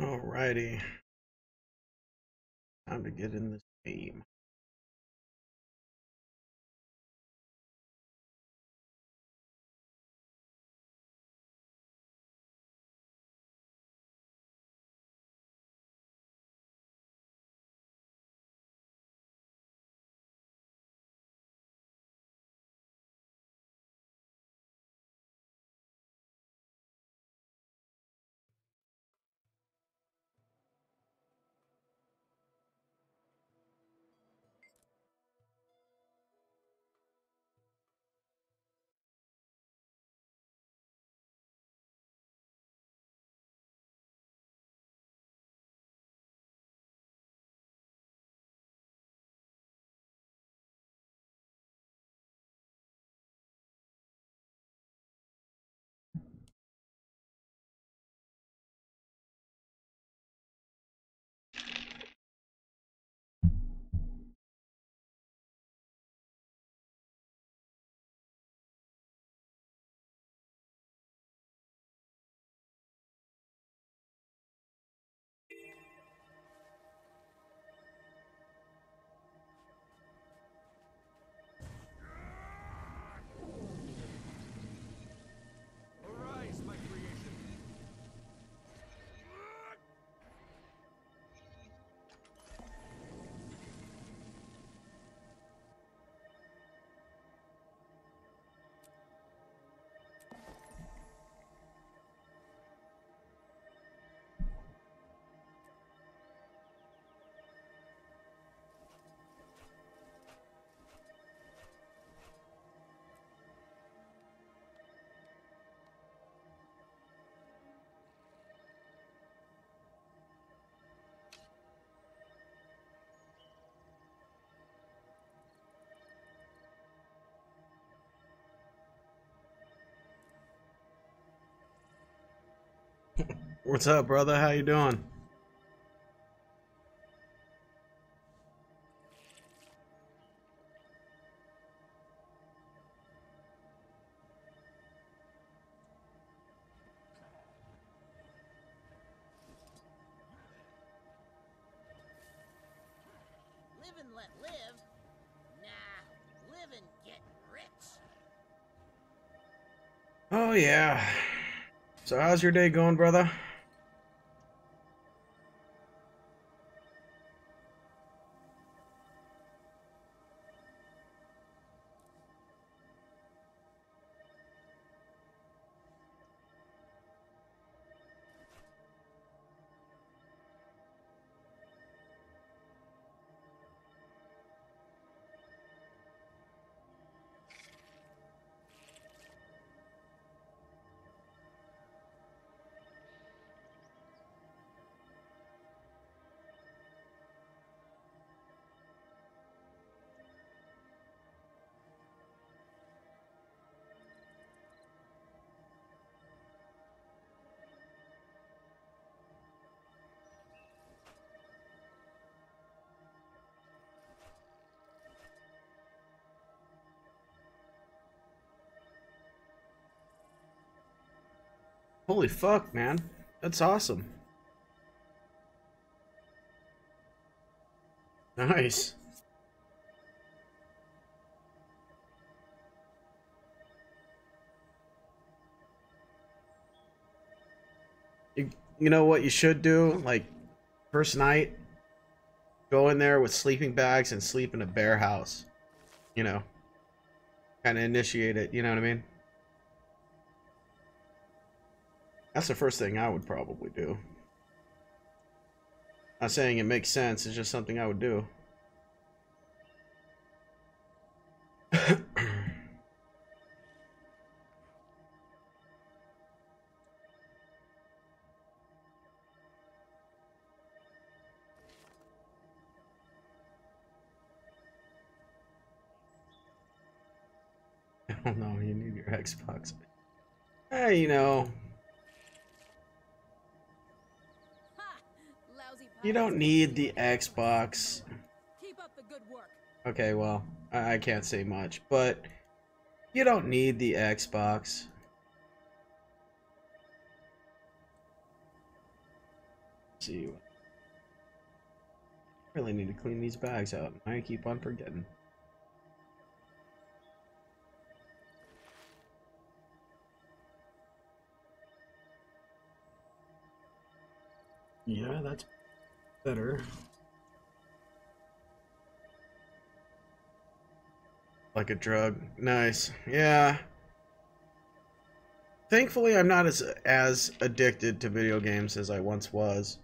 Alrighty. Time to get in this game. Arise, my creation. What's up, brother? How you doing? Live and let live? Nah, live and get rich. Oh yeah. So how's your day going, brother? Holy fuck, man. That's awesome. Nice. You know what you should do? Like, first night, go in there with sleeping bags and sleep in a bear house. You know, kind of initiate it, you know what I mean? That's the first thing I would probably do. Not saying it makes sense, it's just something I would do. I don't know, you need your Xbox. Hey, you know, Ha! Lousy you don't need the Xbox. Keep up the good work. Okay, well, I can't say much, but you don't need the Xbox. Let's see, really need to clean these bags out. I keep on forgetting. Yeah, that's better. Like a drug. Nice. Yeah. Thankfully, I'm not as addicted to video games as I once was.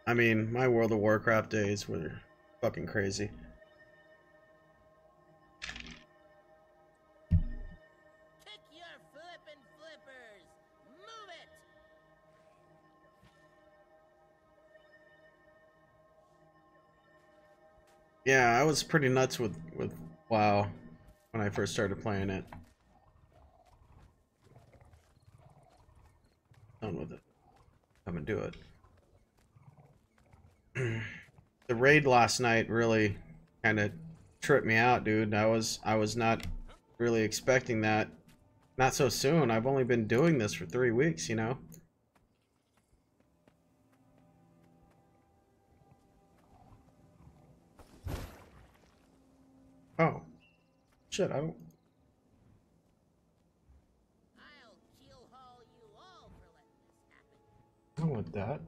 I mean, my World of Warcraft days were fucking crazy. Kick your flippin' flippers. Move it. Yeah, I was pretty nuts with WoW when I first started playing it. Done with it. Come and do it. The raid last night really kind of tripped me out, dude. I was not really expecting that. Not so soon. I've only been doing this for 3 weeks, you know. Oh. Shit, I don't... I'll keel haul you all for letting this happen. I don't want that.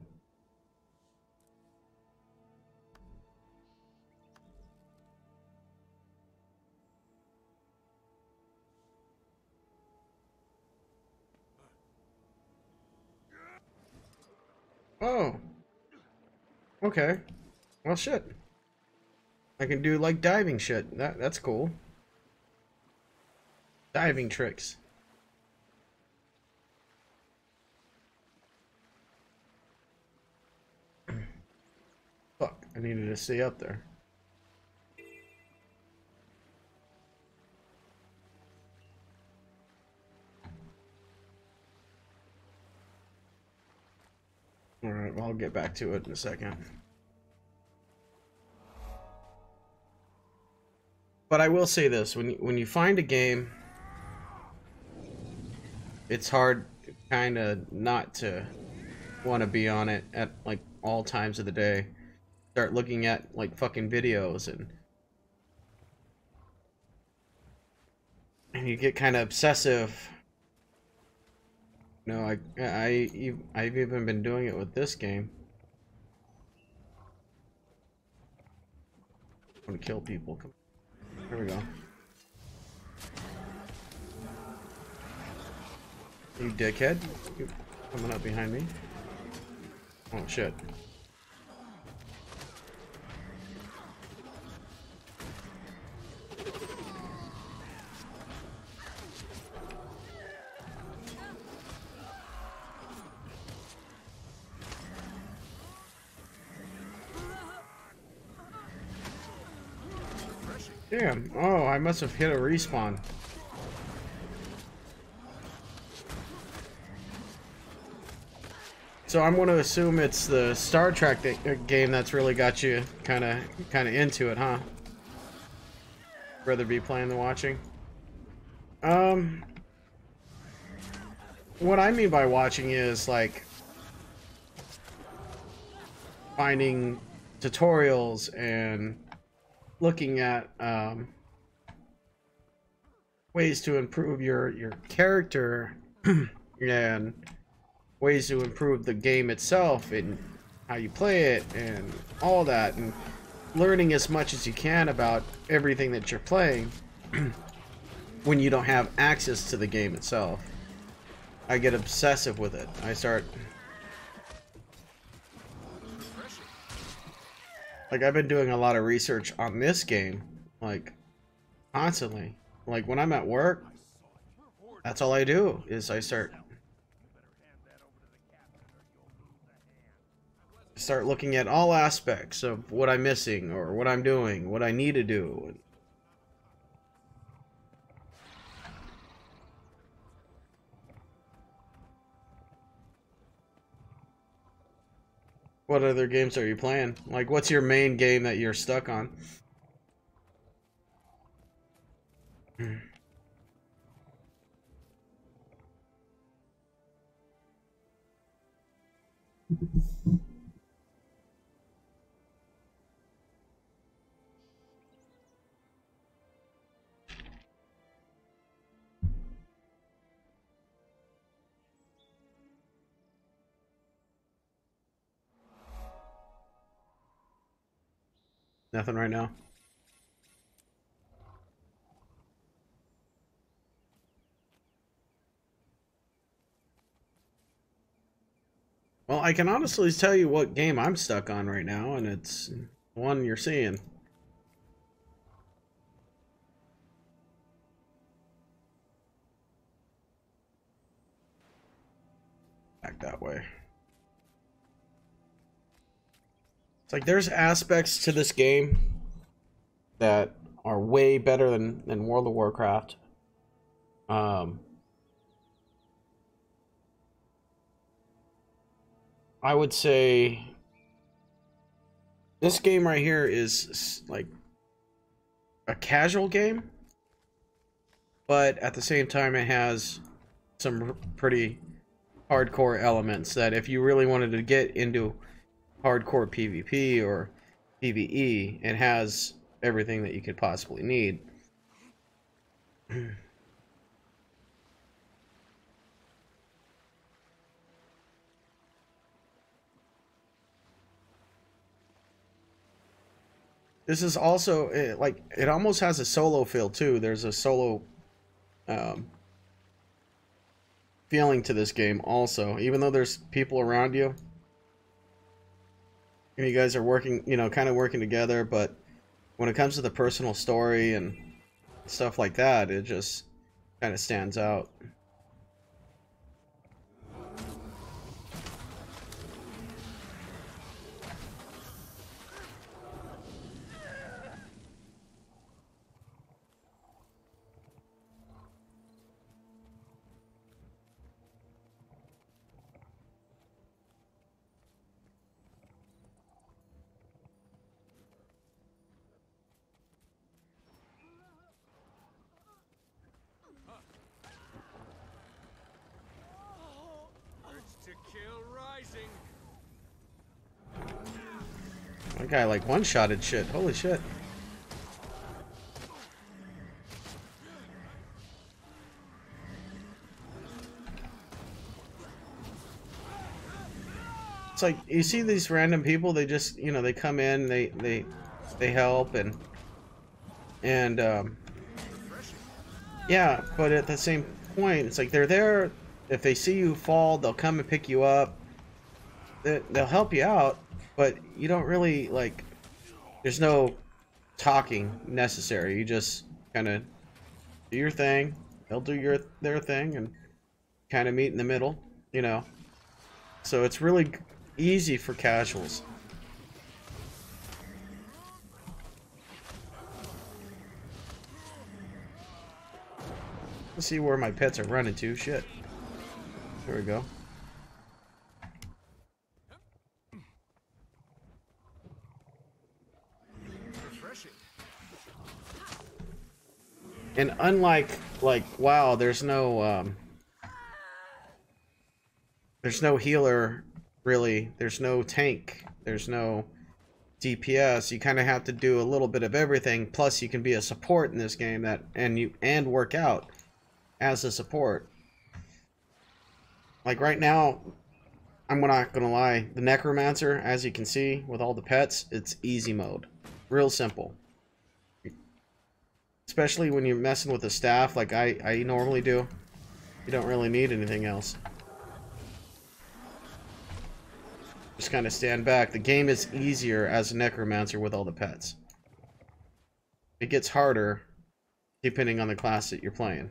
Oh. Okay. Well, shit. I can do, like, diving shit. That's cool. Diving tricks. Fuck, I needed to stay up there. Alright, well, I'll get back to it in a second. But I will say this, when you find a game, it's hard kind of not to want to be on it at, like, all times of the day. Start looking at, like, fucking videos and you get kind of obsessive. No, I've even been doing it with this game. I want to kill people. Come on. Here we go. You dickhead. You coming up behind me. Oh shit. Damn. Oh, I must have hit a respawn. So I'm going to assume it's the Star Trek game that's really got you kind of into it, huh? Rather be playing than watching. What I mean by watching is like finding tutorials and looking at ways to improve your character and ways to improve the game itself and how you play it and all that, and learning as much as you can about everything that you're playing when you don't have access to the game itself. I get obsessive with it. I start... Like, I've been doing a lot of research on this game, like, constantly. Like, when I'm at work, that's all I do, is I start looking at all aspects of what I'm missing, or what I'm doing, what I need to do. What other games are you playing? Like, what's your main game that you're stuck on? Nothing right now. Well, I can honestly tell you what game I'm stuck on right now, and it's the one you're seeing. Back that way. It's like there's aspects to this game that are way better than World of Warcraft. I would say this game right here is like a casual game, but at the same time it has some pretty hardcore elements that if you really wanted to get into hardcore PvP or PvE, it has everything that you could possibly need. This is also like it almost has a solo feel too. There's a solo feeling to this game also, even though there's people around you and you guys are working, you know, kind of working together, but when it comes to the personal story and stuff like that, it just kind of stands out. That guy like one-shotted shit. Holy shit. It's like you see these random people, they just, you know, they come in, they help and yeah, but at the same point, it's like they're there. If they see you fall, they'll come and pick you up. They'll help you out, but you don't really, like, there's no talking necessary. You just kind of do your thing. They'll do their thing and kind of meet in the middle, you know. So it's really easy for casuals. Let's see where my pets are running to. Shit. There we go. And unlike, like, WoW, there's no healer, really. There's no tank. There's no DPS. You kind of have to do a little bit of everything. Plus, you can be a support in this game and work out as a support. Like right now, I'm not gonna lie, the Necromancer, as you can see, with all the pets, it's easy mode. Real simple. Especially when you're messing with the staff like I normally do. You don't really need anything else. Just kind of stand back. The game is easier as a necromancer with all the pets. It gets harder depending on the class that you're playing.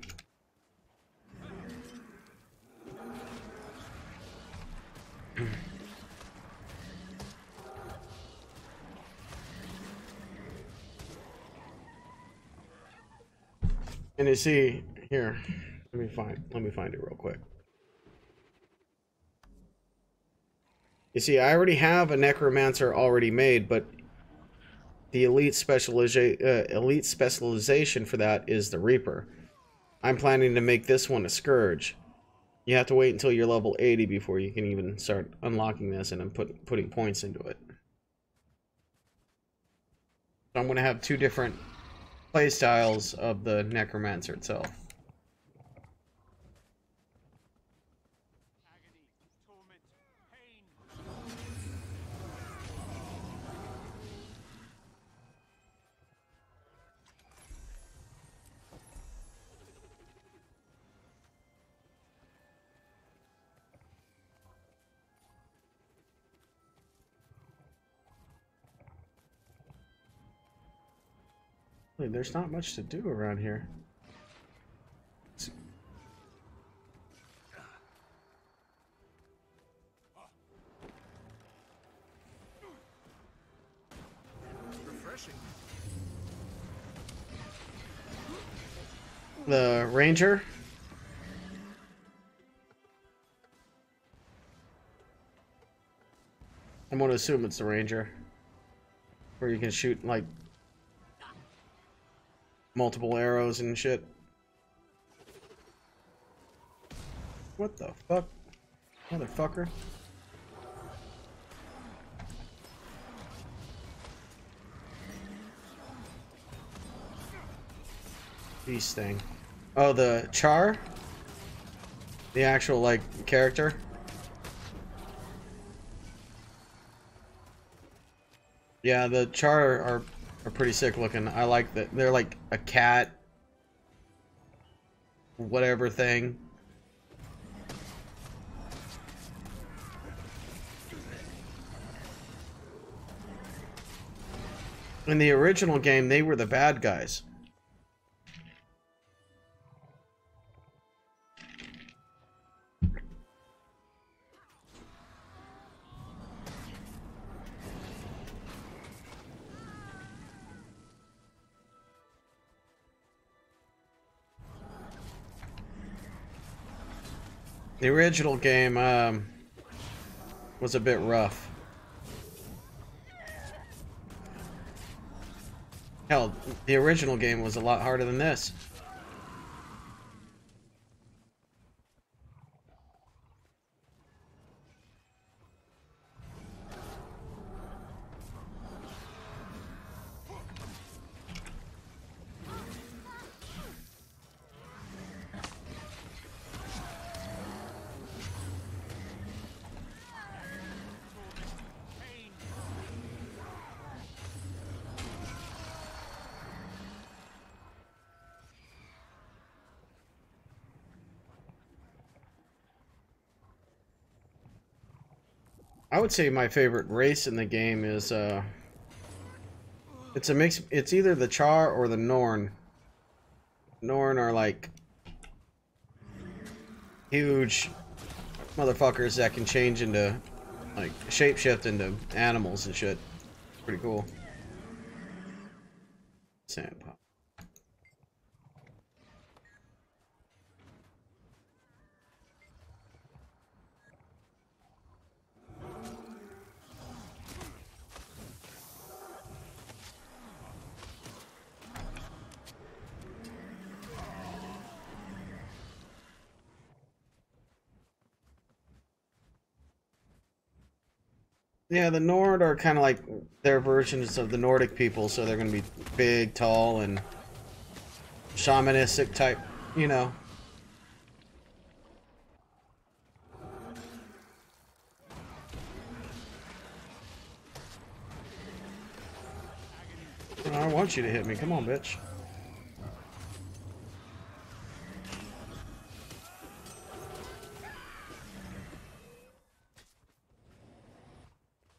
And you see here, let me find it real quick. You see, I already have a necromancer already made, but the elite specialization for that is the Reaper. I'm planning to make this one a Scourge. You have to wait until you're level 80 before you can even start unlocking this and then putting points into it. So I'm going to have two different playstyles of the necromancer itself. There's not much to do around here. Refreshing. The ranger. I'm gonna assume it's the ranger, where you can shoot like multiple arrows and shit. What the fuck, motherfucker? Beast thing. Oh, the Char? The actual, like, character? Yeah, the Char are pretty sick looking. I like that. They're like a cat, whatever thing. In the original game, they were the bad guys. The original game was a bit rough. Hell, the original game was a lot harder than this. I would say my favorite race in the game is it's a mix. It's either the Char or the Norn. Norn are like huge motherfuckers that can change into, like, shapeshift into animals and shit. Pretty cool. Sand pop. Yeah, the Nord are kind of like their versions of the Nordic people, so they're going to be big, tall, and shamanistic type, you know. I want you to hit me. Come on, bitch.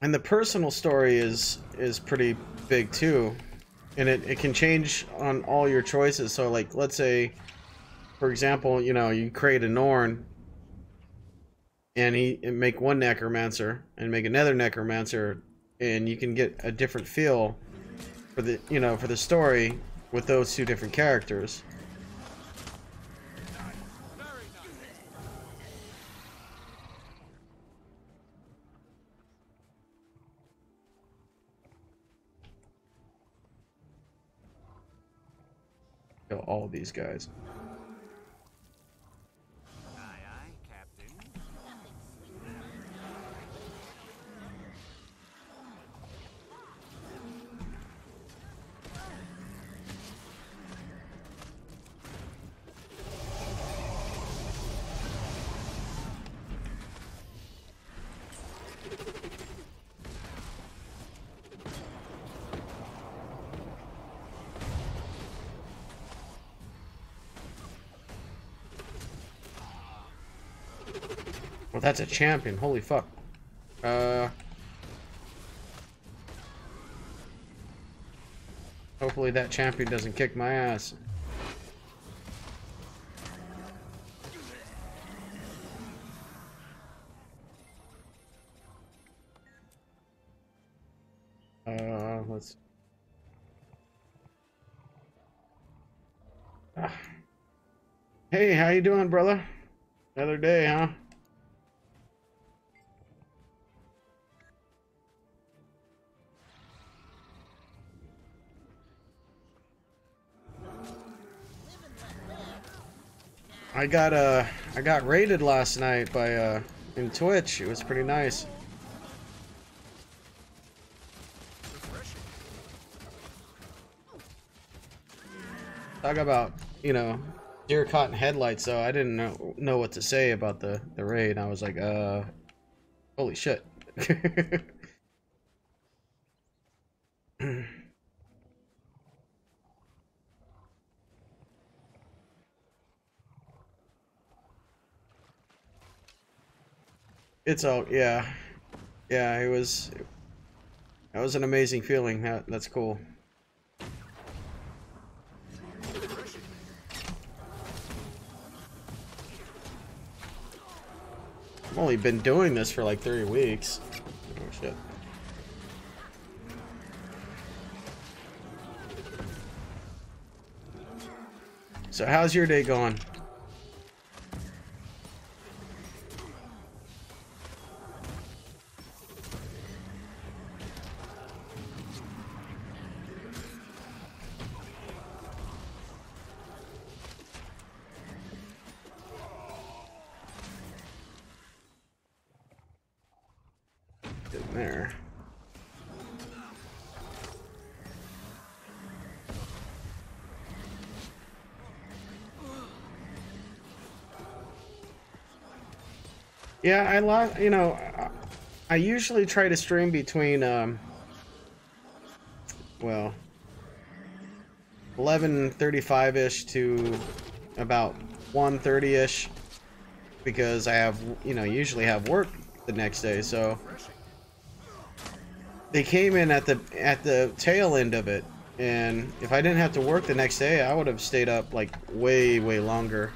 And the personal story is pretty big too, and it can change on all your choices. So like, let's say, for example, you know, you create a Norn, and make one necromancer and make another necromancer, and you can get a different feel for the, you know, for the story with those two different characters. Kill all these guys. Aye, aye, Captain. Well, that's a champion. Holy fuck. Hopefully that champion doesn't kick my ass. Let's... Hey, how you doing, brother? Another day, huh? I got raided last night by in Twitch. It was pretty nice. Refreshing. Talk about, you know, deer caught in headlights, though. I didn't know what to say about the raid. I was like, holy shit. It's all, yeah. Yeah, it was, that was an amazing feeling. That's cool. I've only been doing this for like 3 weeks. Oh shit. So how's your day going? In there. Yeah, you know, I usually try to stream between well, 11:35-ish to about 1:30-ish, because I have, you know, usually have work the next day, so they came in at the tail end of it, and if I didn't have to work the next day, I would have stayed up like way longer.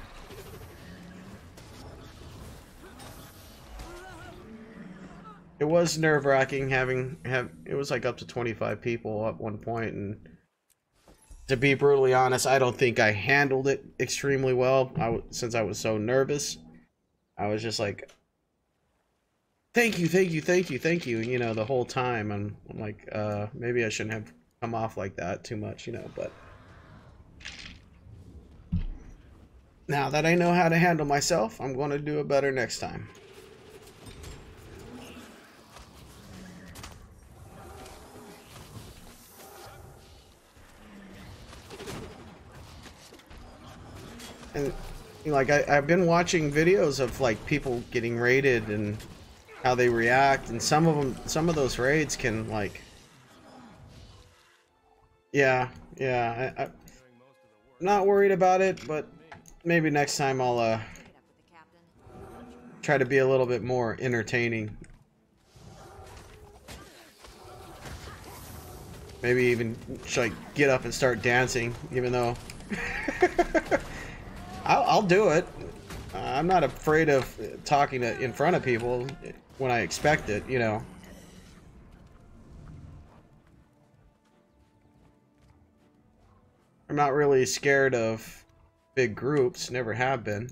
It was nerve-wracking it was like up to 25 people at one point, and to be brutally honest, I don't think I handled it extremely well. Since I was so nervous, I was just like, thank you, thank you, thank you, thank you, you know, the whole time. I'm like, maybe I shouldn't have come off like that too much, you know, but now that I know how to handle myself, I'm going to do it better next time. And, you know, like, I've been watching videos of like people getting raided and how they react, and some of those raids can, like, yeah, I'm not worried about it, but maybe next time I'll try to be a little bit more entertaining. Maybe even like get up and start dancing, even though I'll do it. I'm not afraid of talking in front of people when I expect it, you know. I'm not really scared of big groups, never have been.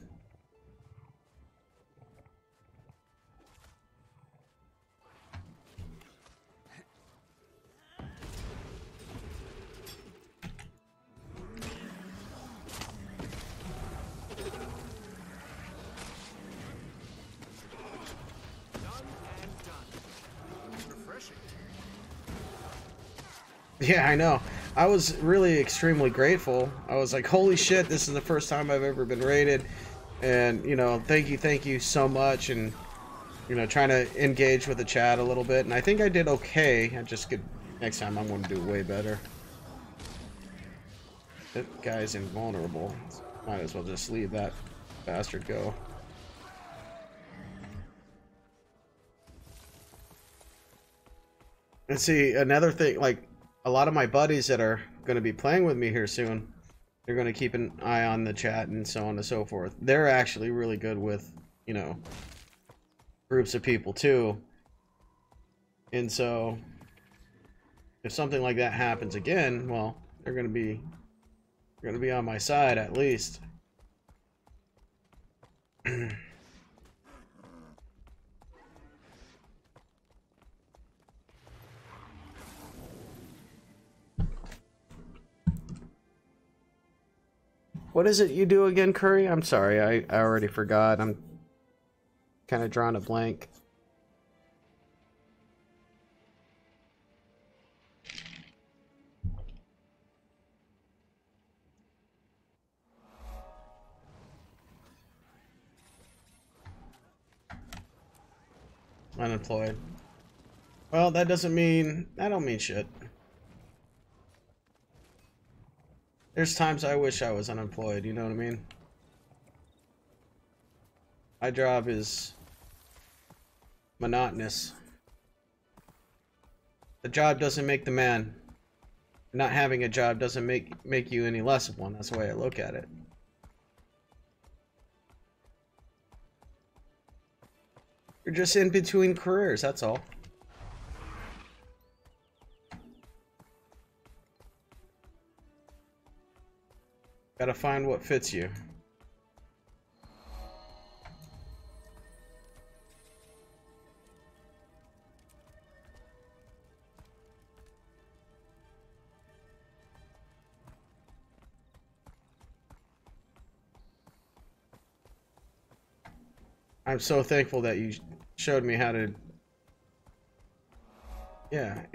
Yeah, I know. I was really extremely grateful. I was like, holy shit, this is the first time I've ever been raided. And, you know, thank you so much. And, you know, trying to engage with the chat a little bit. And I think I did okay. I just could, next time I'm going to do way better. That guy's invulnerable. Might as well just leave that bastard go. And see, another thing, like, a lot of my buddies that are going to be playing with me here soon, they're going to keep an eye on the chat and so on and so forth. They're actually really good with, you know, groups of people too. And so, if something like that happens again, well, they're going to be on my side at least. What is it you do again, Curry? I'm sorry, I already forgot. I'm kind of drawing a blank. Unemployed. Well, that doesn't mean... I don't mean shit. There's times I wish I was unemployed, you know what I mean? My job is monotonous. The job doesn't make the man. Not having a job doesn't make you any less of one. That's the way I look at it. You're just in between careers, that's all. Gotta find what fits you. I'm so thankful that you showed me how to... Yeah,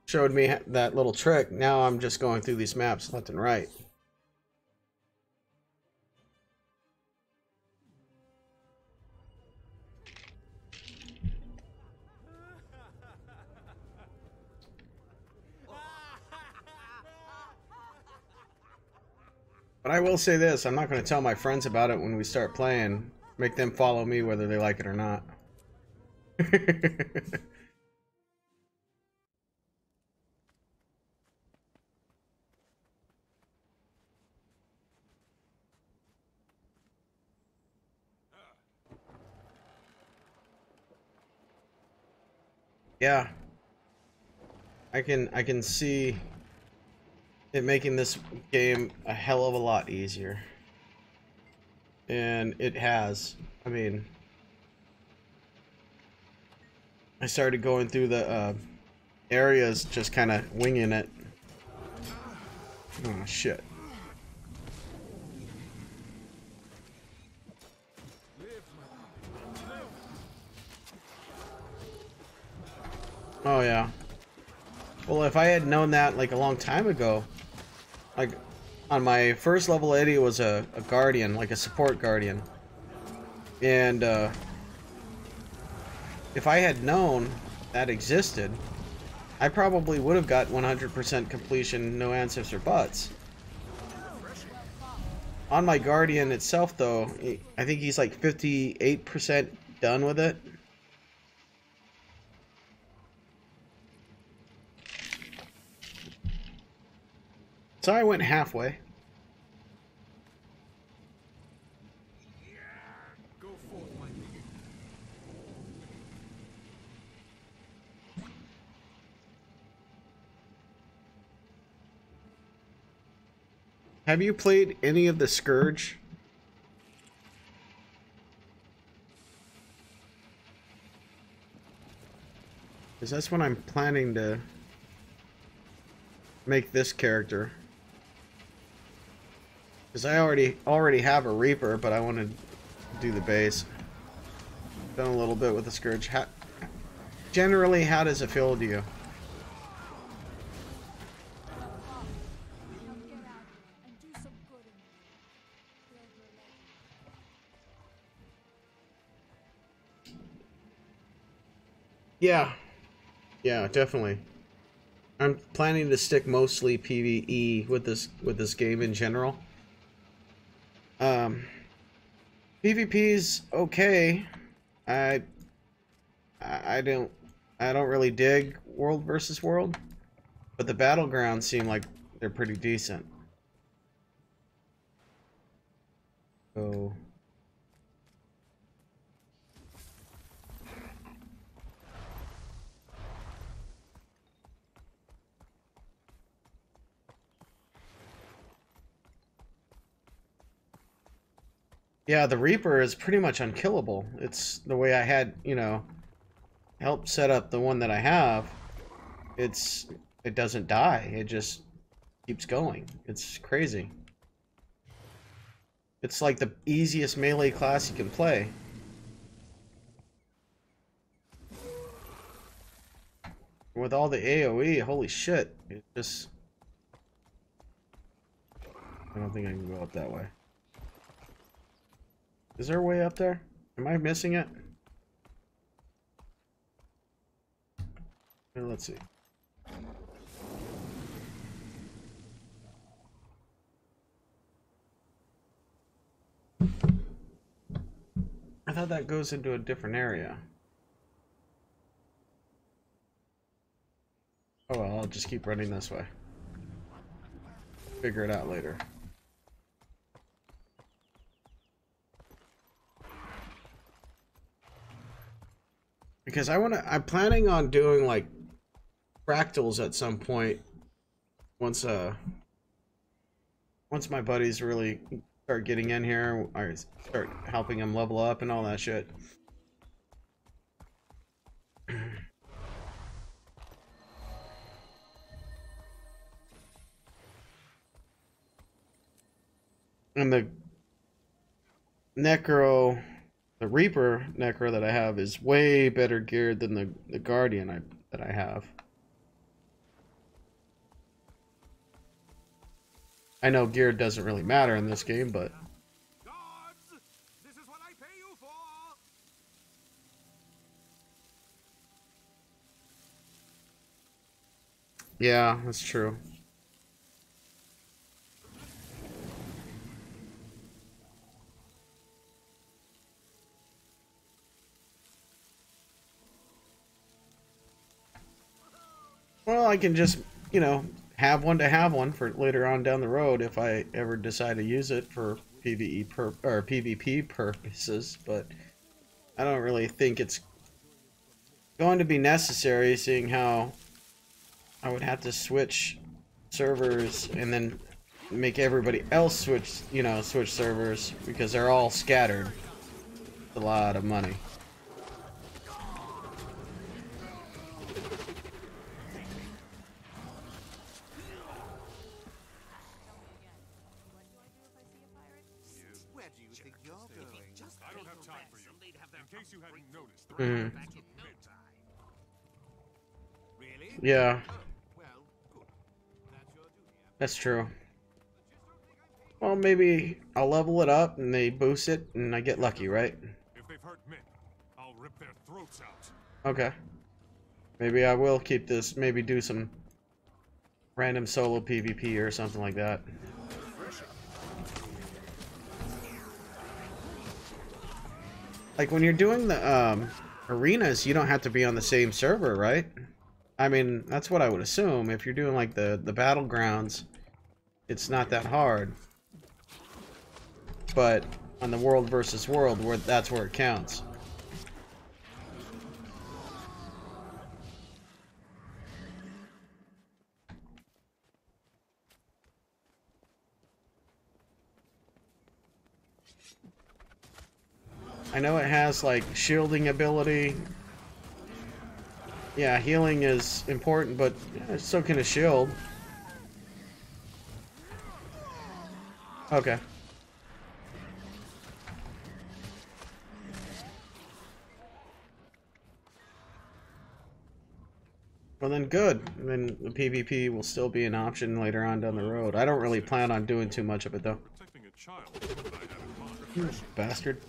showed me that little trick. Now I'm just going through these maps left and right. But I will say this, I'm not going to tell my friends about it when we start playing. Make them follow me whether they like it or not. Yeah. I can see it making this game a hell of a lot easier. And it has. I mean, I started going through the areas just kind of winging it. Oh shit. Oh yeah. Well, if I had known that like a long time ago, like on my first level 80 it was a guardian, like a support guardian. And if I had known that existed, I probably would have got 100% completion, no ands, ifs, or buts. On my guardian itself though, I think he's like 58% done with it. So I went halfway. Go forth, my lady. Have you played any of the Scourge? Because that's what I'm planning to make this character. Because I already have a Reaper, but I want to do the base. Done a little bit with the Scourge. Generally, how does it feel to you? Yeah. Yeah, definitely. I'm planning to stick mostly PvE with this game in general. PvP's okay. I don't really dig world versus world, but the battlegrounds seem like they're pretty decent. So yeah, the Reaper is pretty much unkillable. It's the way I had, you know, helped set up the one that I have. It doesn't die. It just keeps going. It's crazy. It's like the easiest melee class you can play. With all the AoE, holy shit. It just... I don't think I can go up that way. Is there a way up there? Am I missing it? Let's see. I thought that goes into a different area. Oh well, I'll just keep running this way. Figure it out later. Because I'm planning on doing like fractals at some point once my buddies really start getting in here, I start helping them level up and all that shit. And the Reaper Necro that I have is way better geared than the Guardian that I have. I know gear doesn't really matter in this game, but Gods, this is what I pay you for. yeah, that's true. Well, I can just, you know, have one for later on down the road if I ever decide to use it for or PvP purposes, but I don't really think it's going to be necessary, seeing how I would have to switch servers and then make everybody else switch servers because they're all scattered. It's a lot of money. Where do you think you're going? I don't have time for you. In case you hadn't noticed, the Mhm. back in no time. Really? Yeah, Well, good. That's your duty. that's true. Well, maybe I'll level it up and they boost it and I get lucky, right? If they've hurt men, I'll rip their throats out. Okay. Maybe I will keep this, maybe do some random solo PvP or something like that. Like when you're doing the arenas, you don't have to be on the same server, right? I mean, that's what I would assume. If you're doing like the battlegrounds, it's not that hard. But on the world versus world, where that's where it counts. I know it has like shielding ability. Yeah, healing is important, but so can a shield. Okay. Well then good. And then the PvP will still be an option later on down the road. I don't really plan on doing too much of it though. Protecting a child is what I have in mind. You bastard.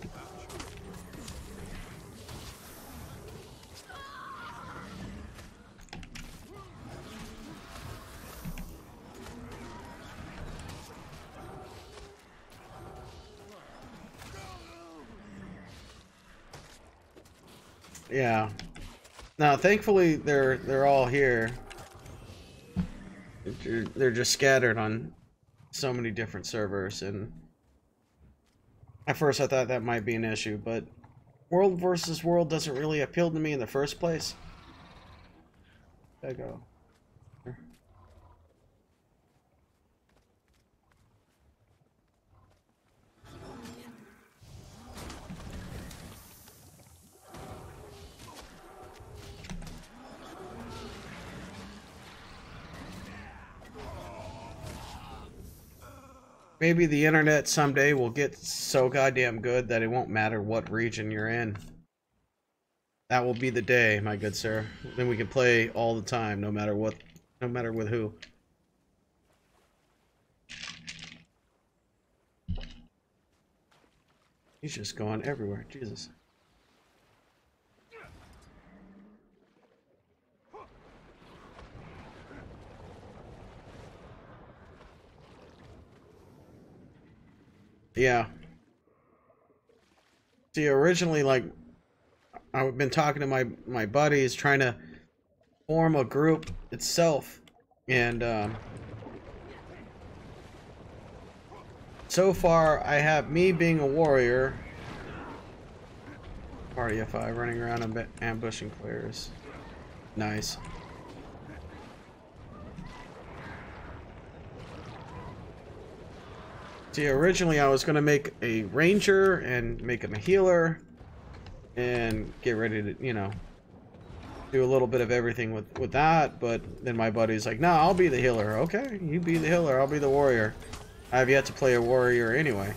Yeah. Now, thankfully, they're all here. They're just scattered on so many different servers, and at first I thought that might be an issue, but world versus world doesn't really appeal to me in the first place. There you go. Maybe the internet someday will get so goddamn good that it won't matter what region you're in. That will be the day, my good sir. Then we can play all the time, no matter what, no matter with who. He's just going everywhere, Jesus. Yeah. See, originally, like, I've been talking to my buddies, trying to form a group itself, and so far I have me being a warrior, party of 5 running around ambushing players. Nice. See, originally I was gonna make a ranger and make him a healer and get ready to, you know, do a little bit of everything with that, but then my buddy's like, no, I'll be the healer. Okay, you be the healer, I'll be the warrior. I have yet to play a warrior anyway.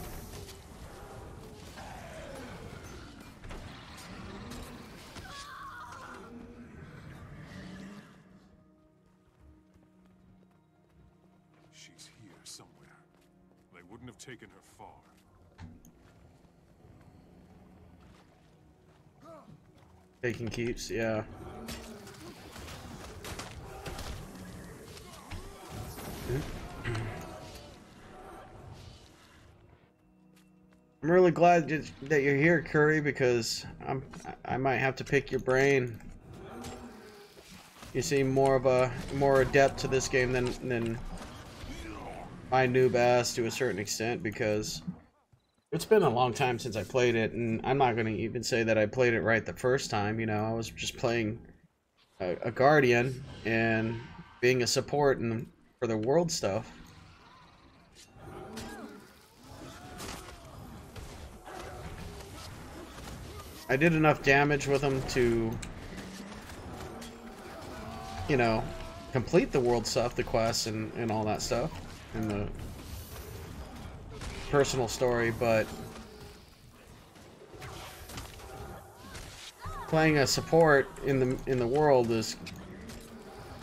She's here somewhere. They wouldn't have taken her far. Taking keeps, yeah. I'm really glad that you're here, Curry, because I might have to pick your brain. You seem more adept to this game than my noob ass to a certain extent, because it's been a long time since I played it, and I'm not going to even say that I played it right the first time. You know, I was just playing a guardian and being a support for the world stuff. I did enough damage with him to, you know, complete the world stuff, the quests and all that stuff, and the personal story, but playing a support in the world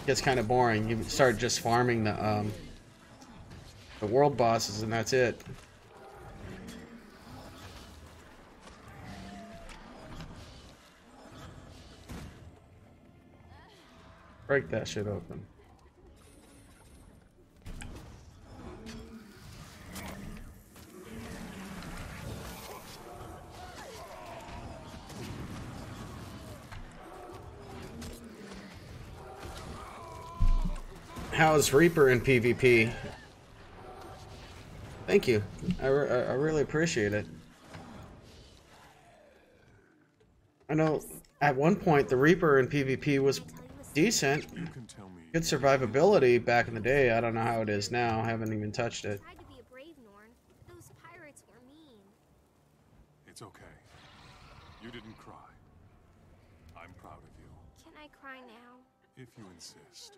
gets kind of boring. You start just farming the world bosses, and that's it. Break that shit open. How's Reaper in PvP? Thank you. I really appreciate it. I know at one point the Reaper in PvP was decent. You can tell me. Good survivability back in the day. I don't know how it is now. I haven't even touched it. Tried to be a brave Norn, but those pirates were mean. It's okay. You didn't cry. I'm proud of you. Can I cry now? If you insist.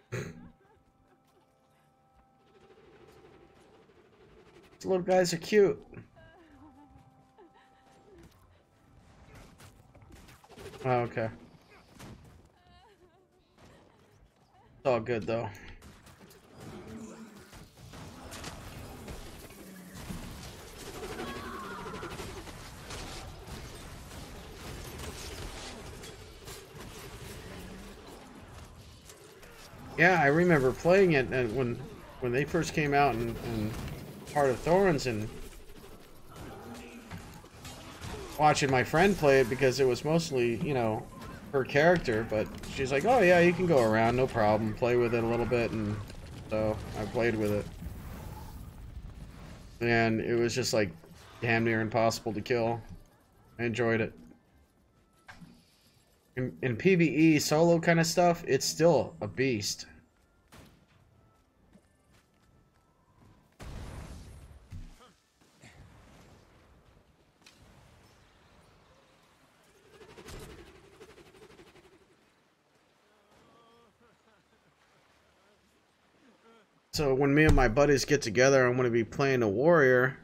These little guys are cute. Oh, okay. It's all good though. Yeah, I remember playing it and when they first came out in Heart of Thorns and watching my friend play it because it was mostly, you know, her character, but she's like, oh yeah, you can go around, no problem, play with it a little bit, and so I played with it. And it was just like damn near impossible to kill. I enjoyed it. In PvE solo kind of stuff, it's still a beast. So when me and my buddies get together, I'm going to be playing a warrior.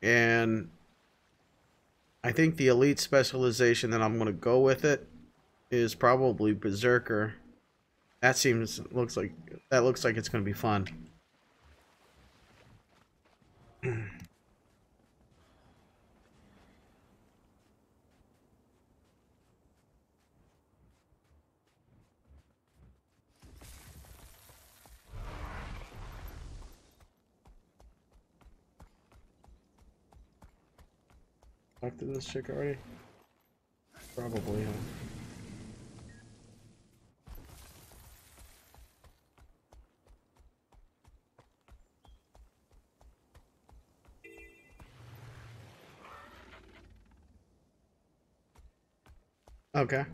And I think the elite specialization that I'm going to go with it is probably Berserker. That looks like it's going to be fun. Talked to this chick already? Probably, huh? Okay.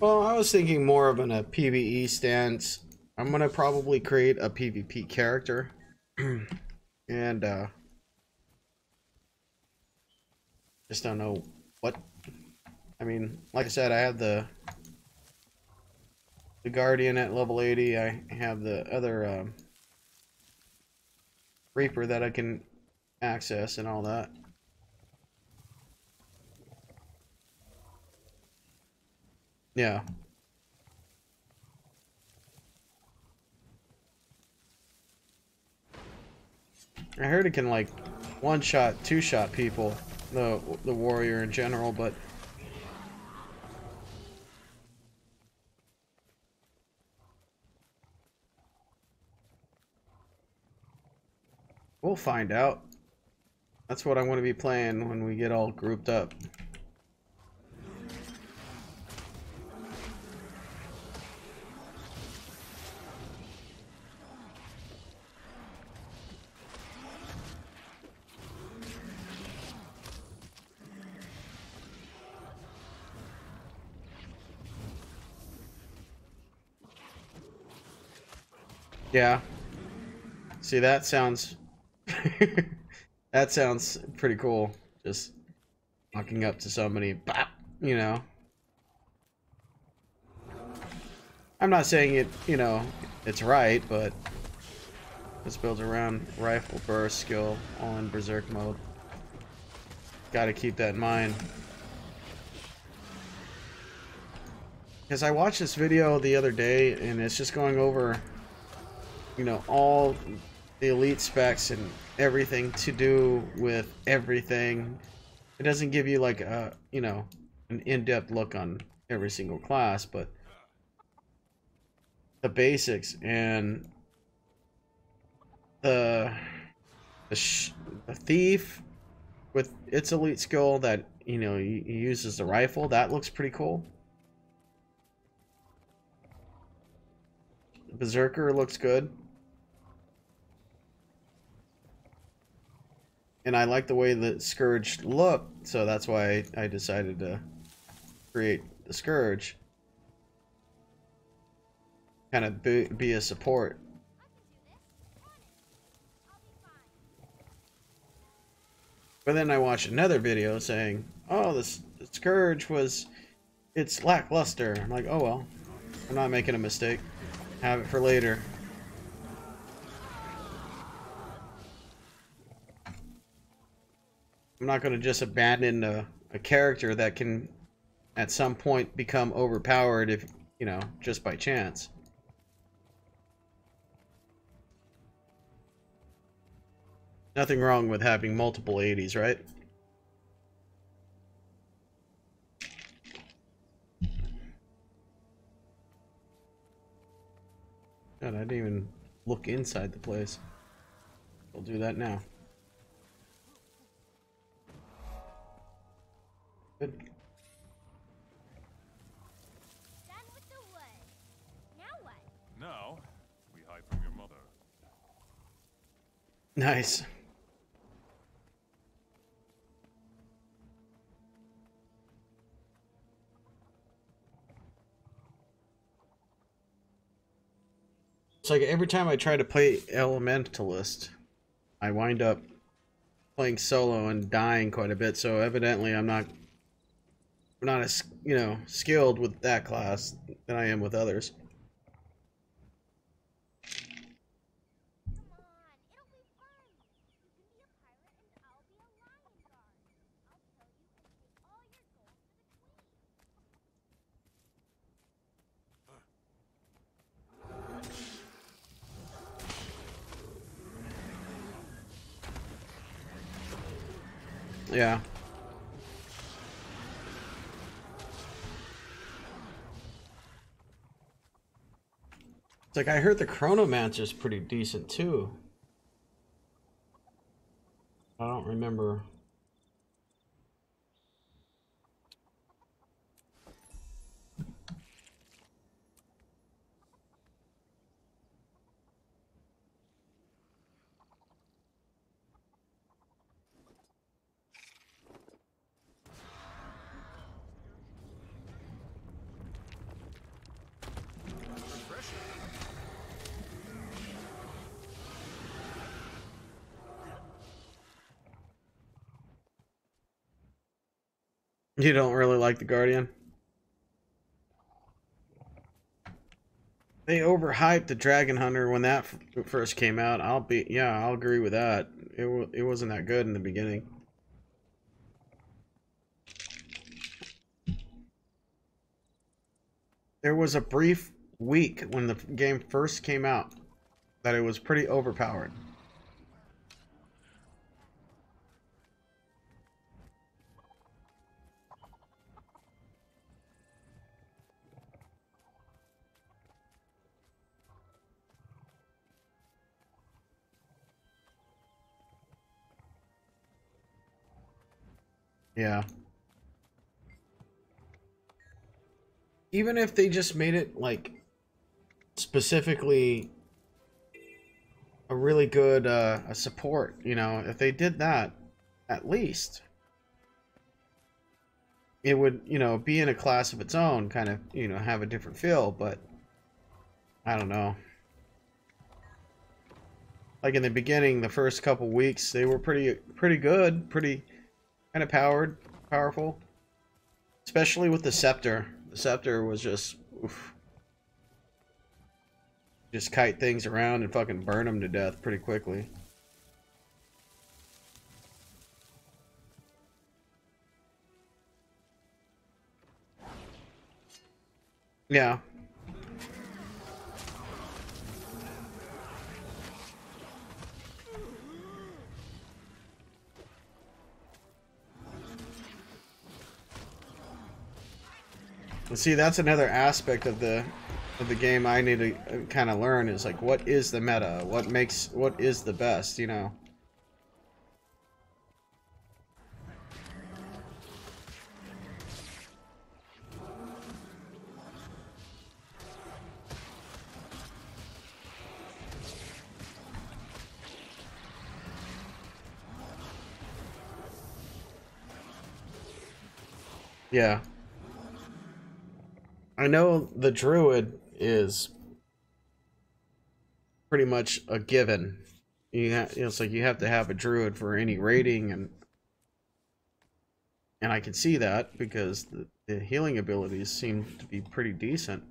Well, I was thinking more of a PvE stance. I'm gonna probably create a PvP character. And just don't know what. I mean, like I said, I have the Guardian at level 80. I have the other Reaper that I can access and all that. Yeah. I heard it can like one-shot, two-shot people, the warrior in general, but we'll find out. That's what I'm going to be playing when we get all grouped up. Yeah. See, that sounds that sounds pretty cool. Just walking up to somebody, bop, you know. I'm not saying it, you know, it's right, but it's built around rifle burst skill, all in berserk mode. Gotta keep that in mind. Because I watched this video the other day, and it's just going over, you know, all the elite specs and everything to do with everything. It doesn't give you like a, you know, an in-depth look on every single class, but the basics and the thief with its elite skill that, you know, he uses the rifle. That looks pretty cool. Berserker looks good. And I like the way the Scourge looked, so that's why I decided to create the Scourge. Kind of be a support. But then I watched another video saying, oh, the Scourge it's lackluster. I'm like, oh well, I'm not making a mistake. Have it for later. I'm not going to just abandon a character that can at some point become overpowered if, you know, just by chance. Nothing wrong with having multiple 80s, right? God, I didn't even look inside the place. I'll do that now. Good. Done with the wood. Now what? Now, we hide from your mother. Nice. It's like every time I try to play Elementalist, I wind up playing solo and dying quite a bit, so evidently I'm not as, you know, skilled with that class than I am with others. Come on, it'll be fun. You can be a pirate and I'll be a lion guard. I'll kill you and take all your gold for the queen. Yeah. It's like I heard the Chronomancer's pretty decent too. I don't remember. You don't really like the Guardian? They overhyped the Dragon Hunter when that first came out. I'll agree with that. It wasn't that good in the beginning. There was a brief week when the game first came out that it was pretty overpowered. Yeah. Even if they just made it like specifically a really good a support, you know, if they did that, at least it would, you know, be in a class of its own, kind of, you know, have a different feel. But I don't know. Like in the beginning, the first couple weeks, they were pretty good, pretty kind of powerful. Especially with the scepter. The scepter was just, oof. Just kite things around and fucking burn them to death pretty quickly. Yeah. See, that's another aspect of the game I need to kind of learn is like, what is the meta? What is the best, you know? Yeah. I know the druid is pretty much a given. It's like you have to have a druid for any rating, and I can see that because the healing abilities seem to be pretty decent.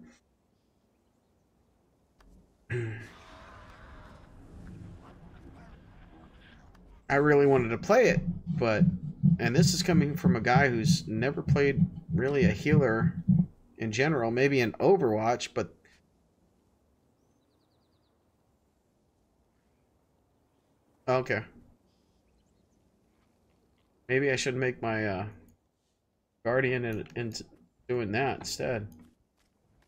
I really wanted to play it, and this is coming from a guy who's never played really a healer in general, maybe in Overwatch, but okay. Maybe I should make my guardian and doing that instead.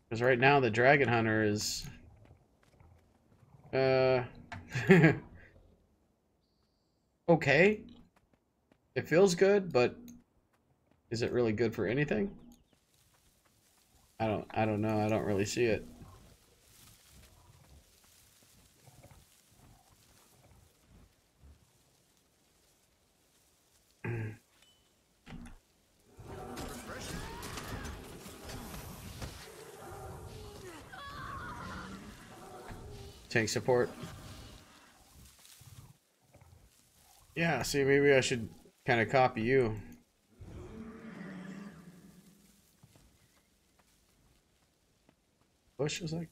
Because right now the dragon hunter is uh okay. It feels good, but is it really good for anything? I don't know. I don't really see it. Tank support. Yeah, see, maybe I should kind of copy you. Bush was like.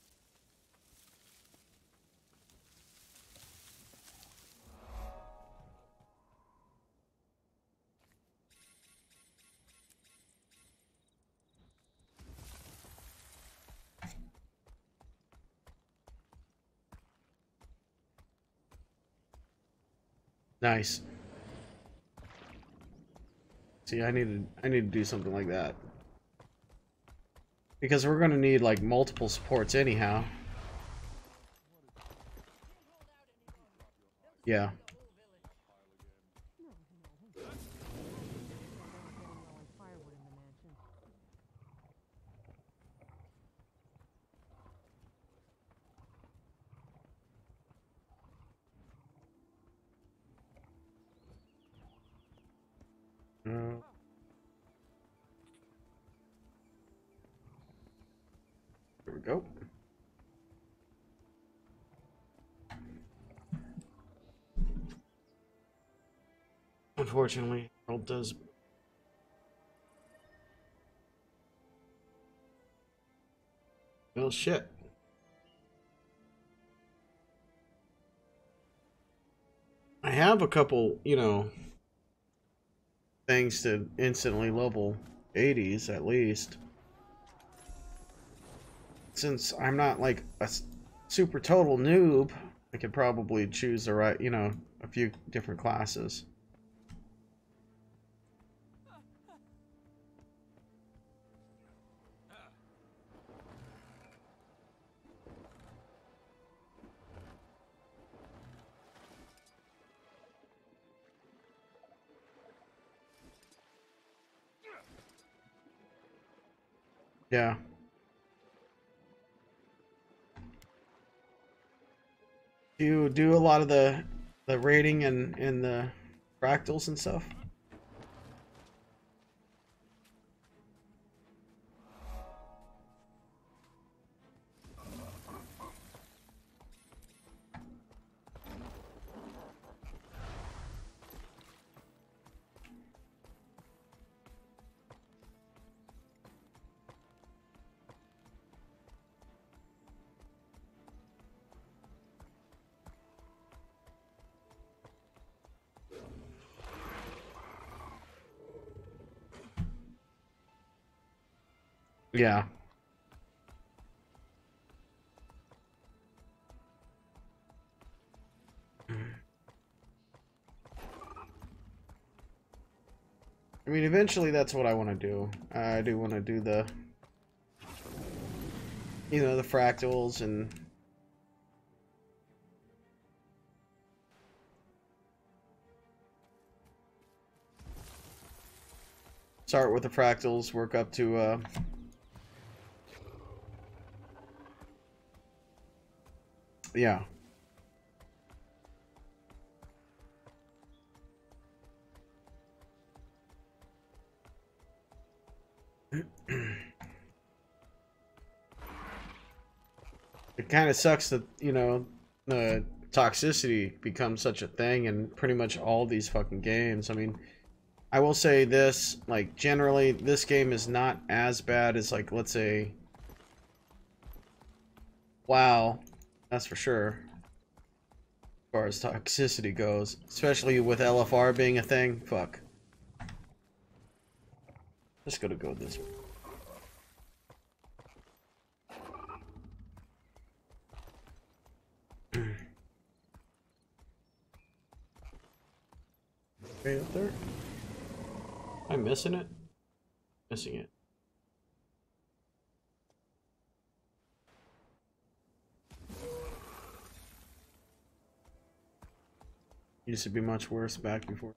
Nice. See, I need to do something like that. Because we're going to need like multiple supports anyhow. Yeah. Uh, there we go. Unfortunately, world does. Well, shit. I have a couple, things to instantly level 80s at least. Since I'm not like a super total noob, I could probably choose the right, a few different classes. Yeah. You do a lot of the rating and the fractals and stuff. Yeah. I mean, eventually that's what I want to do. I do want to do the fractals and start with the fractals, work up to yeah. It kind of sucks that, you know, the toxicity becomes such a thing in pretty much all these fucking games. I mean, I will say this, like, generally, this game is not as bad as, like, let's say, WoW. That's for sure. As far as toxicity goes. Especially with LFR being a thing. Fuck. Just gotta go this way. Okay, up there? Am I missing it? Missing it. Used to be much worse back before.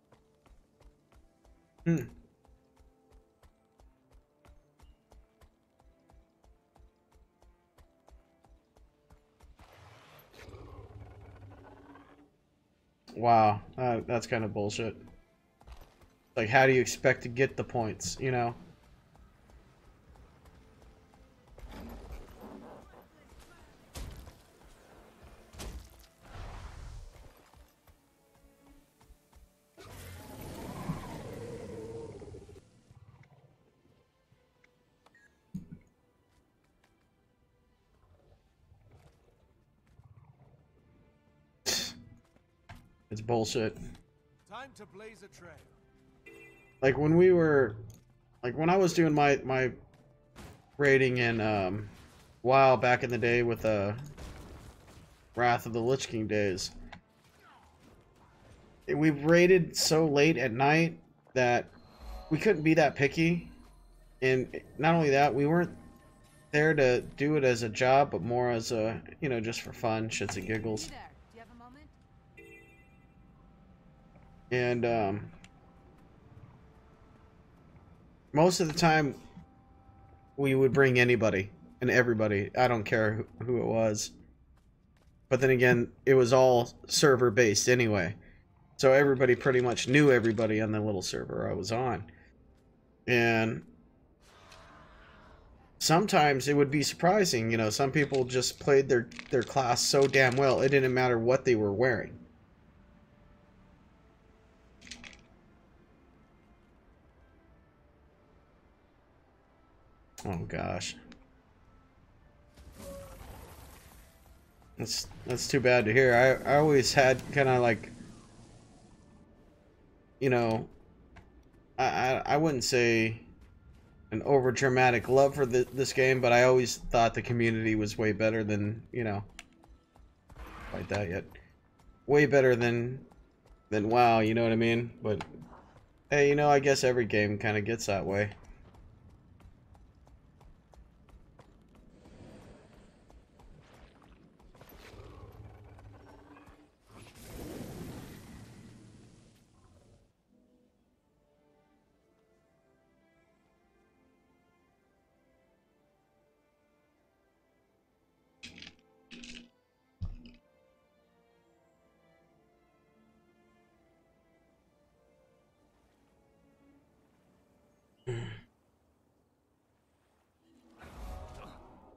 Wow, that's kind of bullshit. Like, how do you expect to get the points, you know? It's bullshit. Time to blaze a trail. Like when we were, like when I was doing my raiding in WoW back in the day with Wrath of the Lich King days, we raided so late at night that we couldn't be that picky, and not only that, we weren't there to do it as a job, but more as a, you know, just for fun, shits and giggles. There. Do you have a moment? And most of the time we would bring anybody and everybody. I don't care who it was. But then again, it was all server based anyway. So everybody pretty much knew everybody on the little server I was on. And sometimes it would be surprising, you know, some people just played their class so damn well, it didn't matter what they were wearing. Oh gosh. That's too bad to hear. I always had kind of like, you know, I wouldn't say an over dramatic love for this game, but I always thought the community was way better than, you know, quite that yet. Way better than WoW, you know what I mean? But hey, you know, I guess every game kind of gets that way.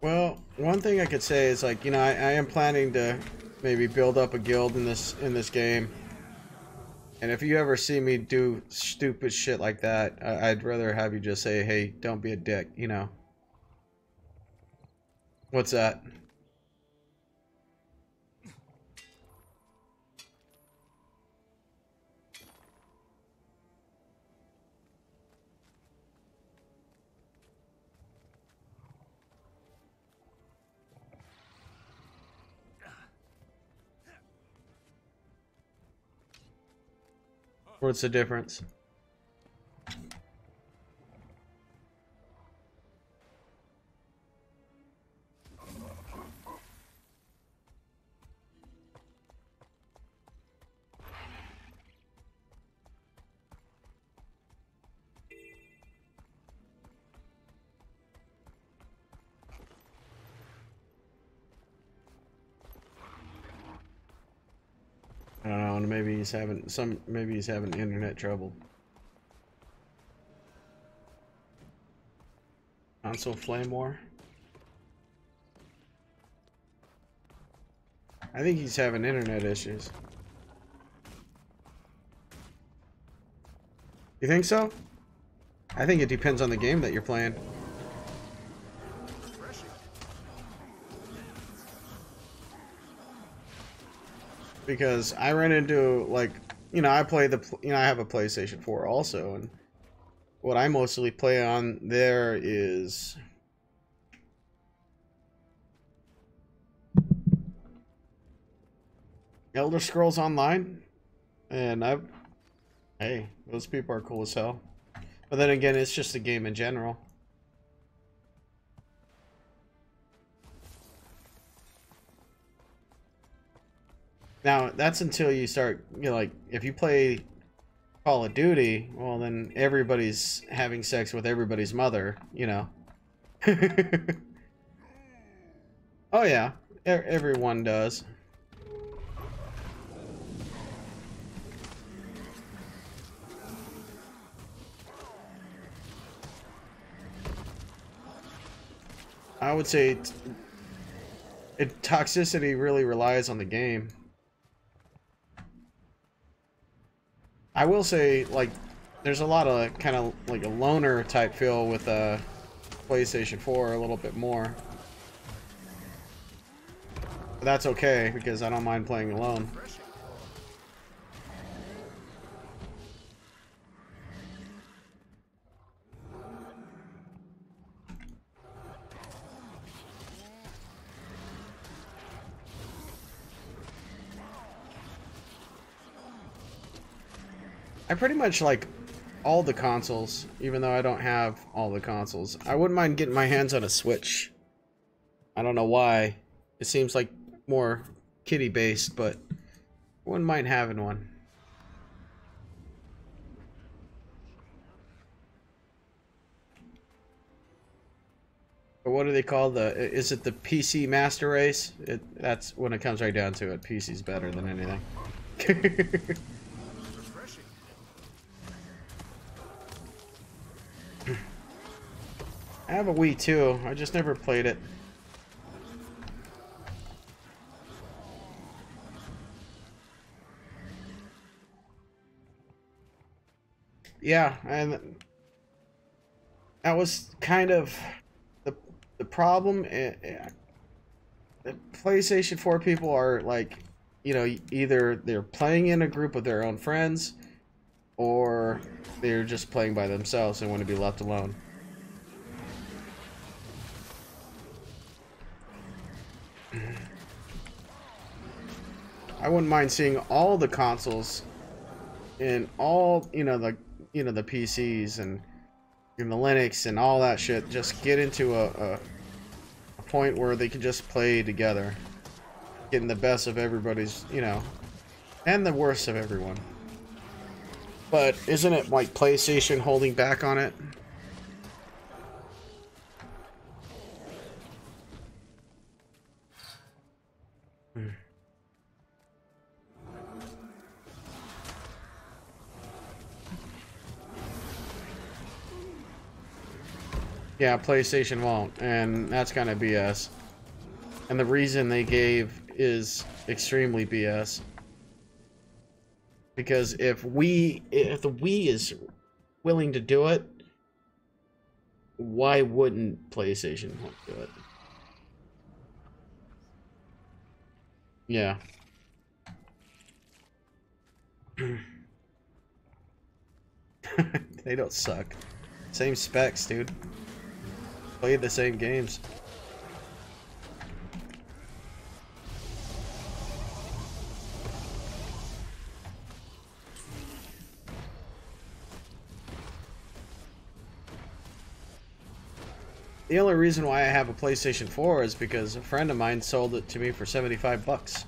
Well, one thing I could say is, like, you know, I am planning to maybe build up a guild in this game. And if you ever see me do stupid shit like that, I'd rather have you just say, "Hey, don't be a dick," you know. What's that? What's the difference? I don't know. Maybe he's having maybe he's having internet trouble. Console Flame War. I think he's having internet issues. You think so? I think it depends on the game that you're playing. Because I ran into, like, you know, I have a PlayStation 4 also, and what I mostly play on there is Elder Scrolls Online, and hey, those people are cool as hell. But then again, it's just a game in general. Now, that's until you start, you know, like, if you play Call of Duty, well, then everybody's having sex with everybody's mother, you know. Oh, yeah. Everyone does. I would say toxicity really relies on the game. I will say, like, there's a lot of kind of like a loner type feel with PlayStation 4 a little bit more. But that's okay because I don't mind playing alone. I pretty much like all the consoles, even though I don't have all the consoles. I wouldn't mind getting my hands on a Switch. I don't know why. It seems like more kiddie based, but I wouldn't mind having one. But what do they call is it the PC Master Race? That's when it comes right down to it. PC's better than anything. I have a Wii too. I just never played it. Yeah, and that was kind of the problem. The PlayStation 4 people are like, you know, either they're playing in a group of their own friends, or they're just playing by themselves and want to be left alone. I wouldn't mind seeing all the consoles and all, you know, the PCs and the Linux and all that shit just get into a point where they can just play together, getting the best of everybody's, you know, and the worst of everyone. But isn't it like PlayStation holding back on it? Yeah, PlayStation won't, and that's kind of BS. And the reason they gave is extremely BS. Because if the Wii is willing to do it, why wouldn't PlayStation do it? Yeah. They don't suck. Same specs, dude. Played the same games. The only reason why I have a PlayStation 4 is because a friend of mine sold it to me for 75 bucks.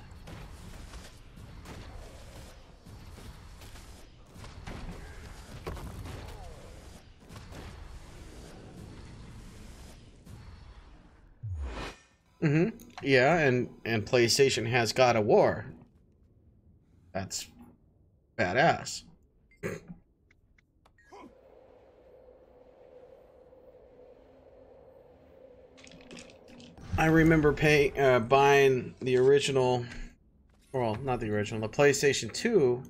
Mm-hmm. Yeah, and PlayStation has God of War. That's badass. I remember buying the original, well, not the original, the PlayStation 2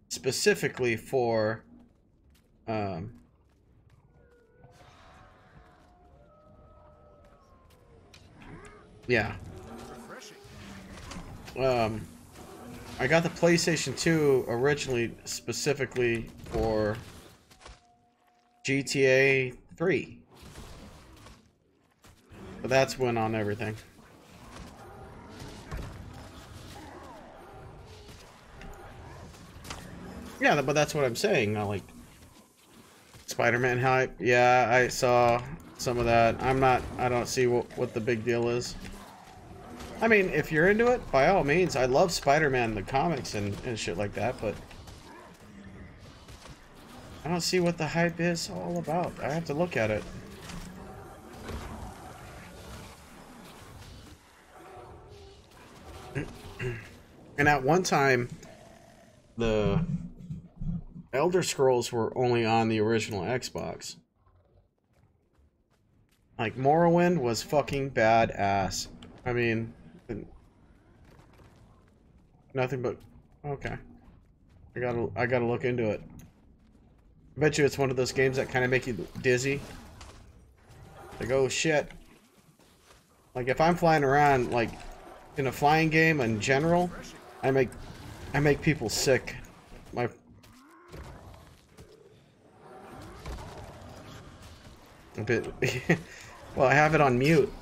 specifically for yeah. I got the PlayStation 2 originally specifically for GTA 3. But that's when on everything. Yeah, but that's what I'm saying. I like Spider-Man hype. Yeah, I saw some of that. I don't see what the big deal is. I mean, if you're into it, by all means. I love Spider-Man, the comics and shit like that, but I don't see what the hype is all about. I have to look at it. And at one time, the Elder Scrolls were only on the original Xbox. Like, Morrowind was fucking badass. I mean, nothing but... Okay. I gotta look into it. I bet you it's one of those games that kind of make you dizzy. Like, oh shit. Like, if I'm flying around, like, in a flying game in general, I make people sick. My... A bit... Well, I have it on mute.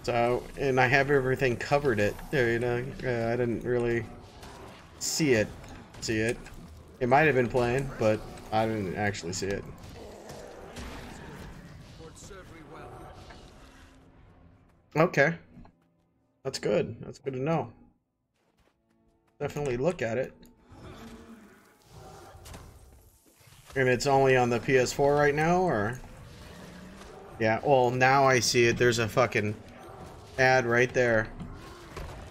So, and I have everything covered it. There, you know, I didn't really see it. It might have been playing, but I didn't actually see it. Okay. That's good. That's good to know. Definitely look at it. And it's only on the PS4 right now, or? Yeah, well, now I see it. There's a fucking ad right there.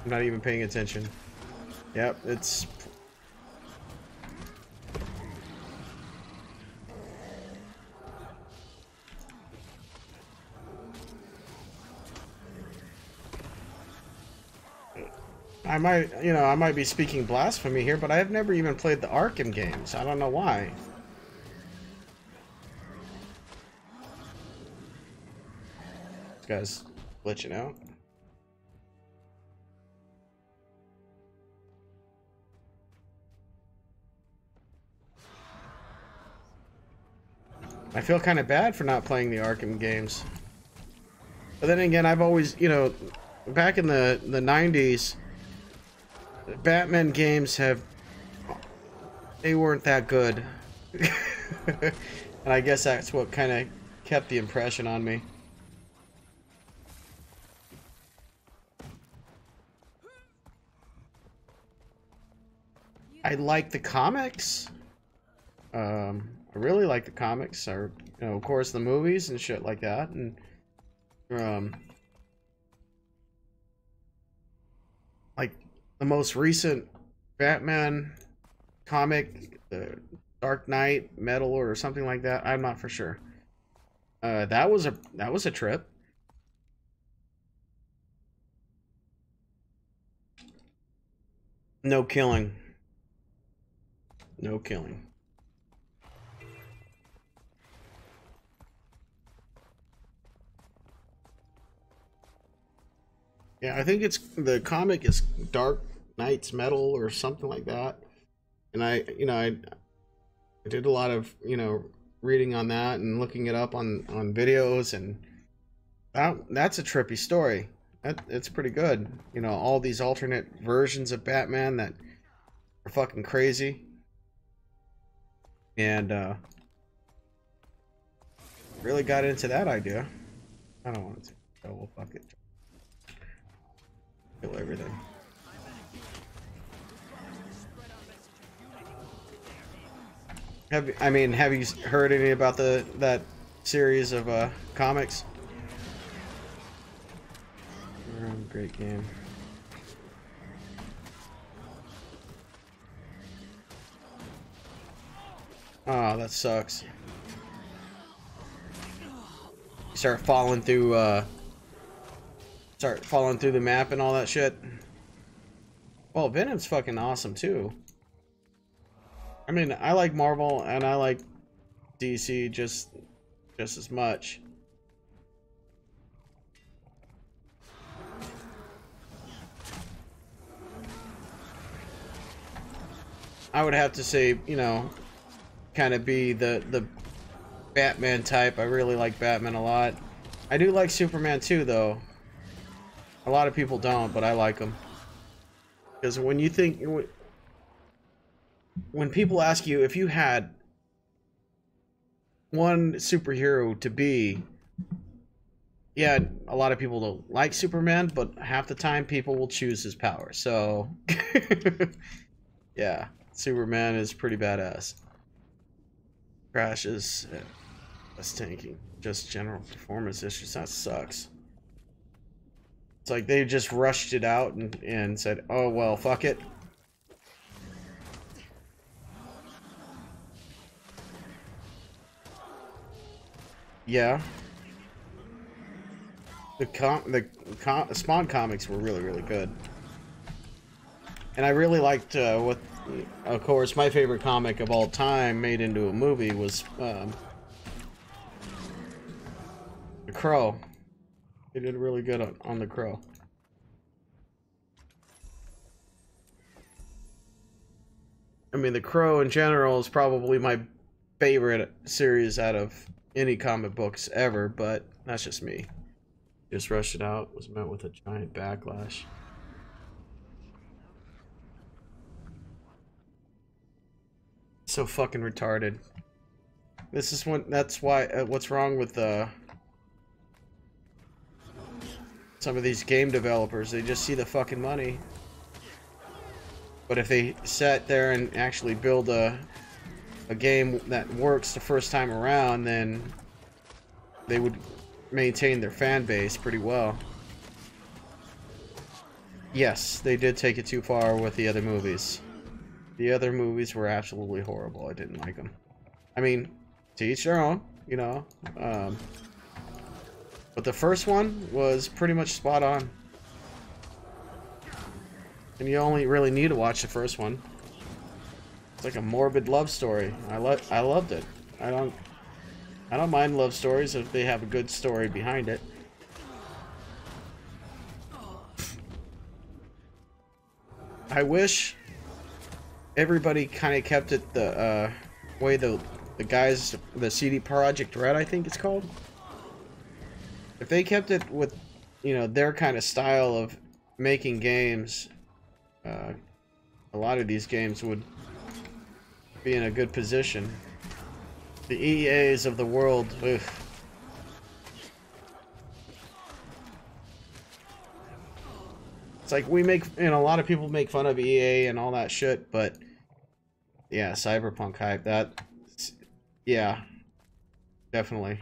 I'm not even paying attention. Yep, it's... I might be speaking blasphemy here, but I have never even played the Arkham games. I don't know why. This guy's glitching out. I feel kind of bad for not playing the Arkham games. But then again, I've always, you know, back in the 90s, Batman games they weren't that good. And I guess that's what kind of kept the impression on me. I like the comics. I really like the comics, or, you know, of course, the movies and shit like that, and like the most recent Batman comic, the Dark Knight Metal or something like that. I'm not for sure. That was a trip. No killing. No killing. Yeah, I think the comic is Dark Knight's Metal or something like that. And I did a lot of, you know, reading on that and looking it up on videos, and that's a trippy story. It's pretty good. You know, all these alternate versions of Batman that are fucking crazy. And really got into that idea. I don't want to. So we'll fuck it. Kill everything. Have you heard any about that series of comics? Great game. Oh, that sucks. start falling through the map and all that shit. Well, Venom's fucking awesome too. I mean, I like Marvel and I like DC just as much. I would have to say, you know, kind of be the Batman type. I really like Batman a lot. I do like Superman too, though. A lot of people don't, but I like him. Because when you think, when people ask you if you had one superhero to be, yeah, a lot of people don't like Superman, but half the time people will choose his power. So, yeah, Superman is pretty badass. Crashes, less tanking, just general performance issues. That sucks. It's like they just rushed it out and said, oh, well, fuck it. Yeah. The Spawn comics were really, really good. And I really liked what, of course, my favorite comic of all time made into a movie was The Crow. They did really good on The Crow. I mean, The Crow in general is probably my favorite series out of any comic books ever, but that's just me. Just rushed it out, was met with a giant backlash. So fucking retarded. This is that's why, what's wrong with some of these game developers. They just see the fucking money. But if they sat there and actually build a game that works the first time around, then they would maintain their fan base pretty well. Yes, they did take it too far with the other movies. The other movies were absolutely horrible. I didn't like them. I mean, to each their own, you know. But the first one was pretty much spot on. And you only really need to watch the first one. It's like a morbid love story. I loved it. I don't mind love stories if they have a good story behind it. I wish everybody kind of kept it the way the guys, the CD Projekt Red, I think it's called. If they kept it with, you know, their kind of style of making games, a lot of these games would be in a good position. The EAs of the world, ugh. It's like we make, you know, a lot of people make fun of EA and all that shit, but yeah, Cyberpunk hype, that, yeah, definitely.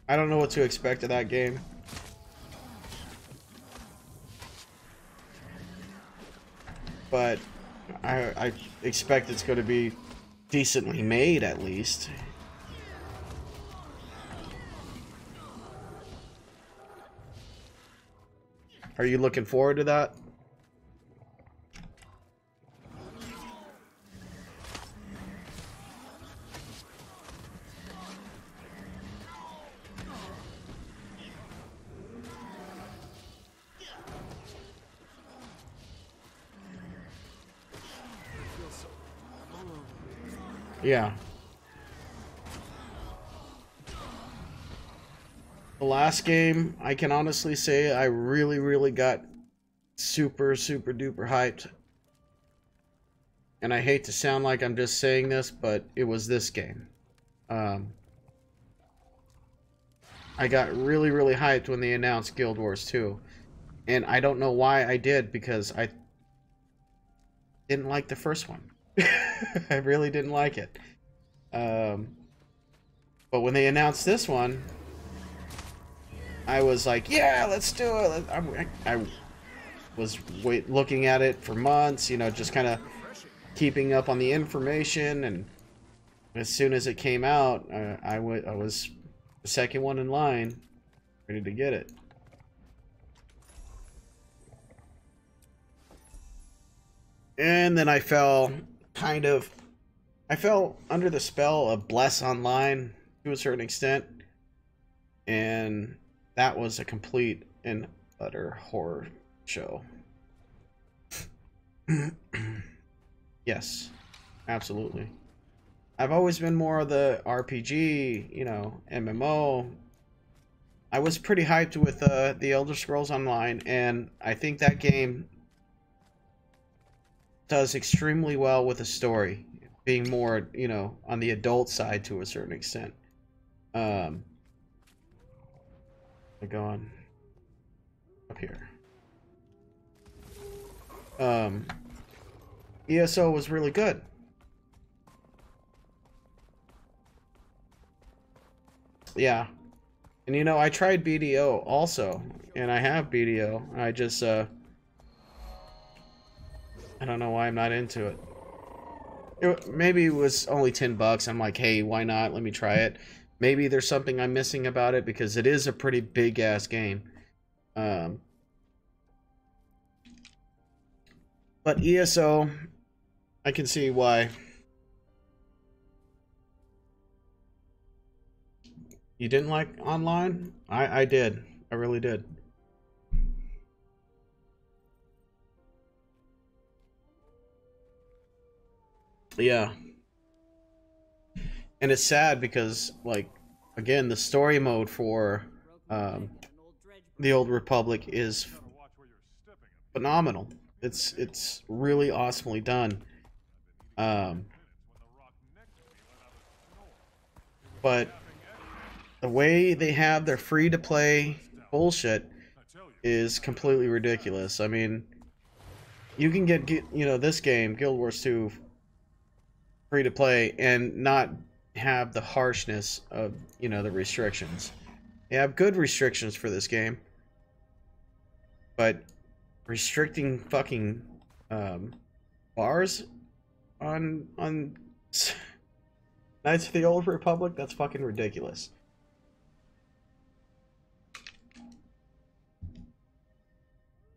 I don't know what to expect of that game. But I expect it's going to be decently made, at least. Are you looking forward to that? Yeah. The last game, I can honestly say I really got super duper hyped. And I hate to sound like I'm just saying this, but it was this game. I got really hyped when they announced Guild Wars 2. And I don't know why I did, because I didn't like the first one. I really didn't like it. But when they announced this one, I was like, yeah, let's do it. I was looking at it for months, you know, just kind of keeping up on the information, and as soon as it came out, I was the second one in line, ready to get it. And then I fell under the spell of Bless Online to a certain extent, and that was a complete and utter horror show. Yes, absolutely. I've always been more of the RPG, you know, MMO. I was pretty hyped with the Elder Scrolls Online, and I think that game does extremely well with the story, being more, you know, on the adult side to a certain extent. I go on up here. ESO was really good. Yeah. And you know, I tried BDO also, and I have BDO. I just I don't know why I'm not into it. Maybe it was only $10. I'm like, hey, why not? Let me try it. Maybe there's something I'm missing about it, because it is a pretty big ass game. But ESO, I can see why you didn't like online. I did. I really did. Yeah. And it's sad because, like, again, the story mode for the Old Republic is phenomenal. It's really awesomely done. But the way they have their free-to-play bullshit is completely ridiculous. I mean, you can get you know, this game, Guild Wars 2, free-to-play and not have the harshness of, you know, the restrictions. They have good restrictions for this game, but restricting fucking bars on Knights of the Old Republic, that's fucking ridiculous.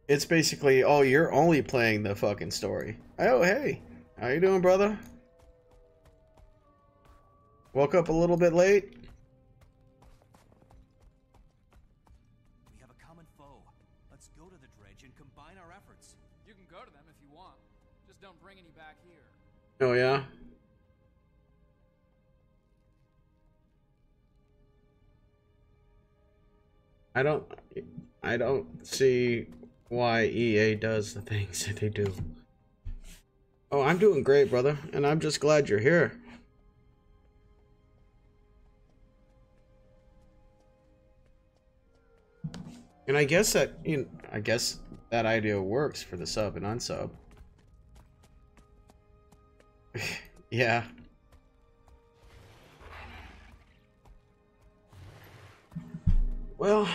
It's basically, oh, you're only playing the fucking story. Oh, hey, how you doing, brother? Woke up a little bit late. We have a common foe. Let's go to the dredge and combine our efforts. You can go to them if you want. Just don't bring any back here. Oh, yeah? I don't see why EA does the things that they do. Oh, I'm doing great, brother, and I'm just glad you're here. And I guess that, you know, I guess that idea works for the sub and unsub. Yeah. Well,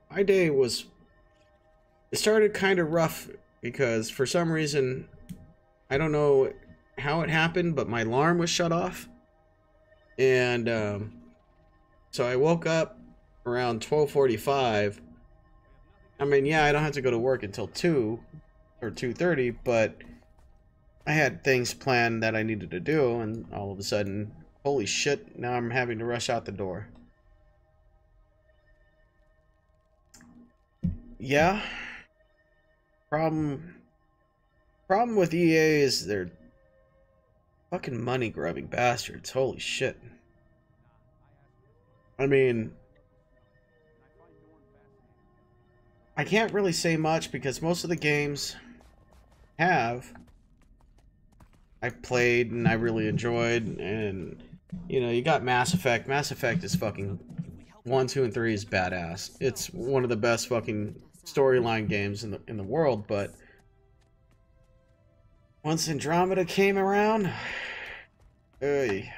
my day it started kind of rough because for some reason, I don't know how it happened, but my alarm was shut off. And so I woke up around 12:45. I mean, yeah, I don't have to go to work until 2 or 2:30, but I had things planned that I needed to do, and all of a sudden, holy shit, now I'm having to rush out the door. Yeah. Problem with EA is they're fucking money grubbing bastards. Holy shit. I mean, I can't really say much because most of the games I played and I really enjoyed, and you know, you got Mass Effect. Mass Effect is fucking 1, 2, and 3 is badass. It's one of the best fucking storyline games in the world, but once Andromeda came around, I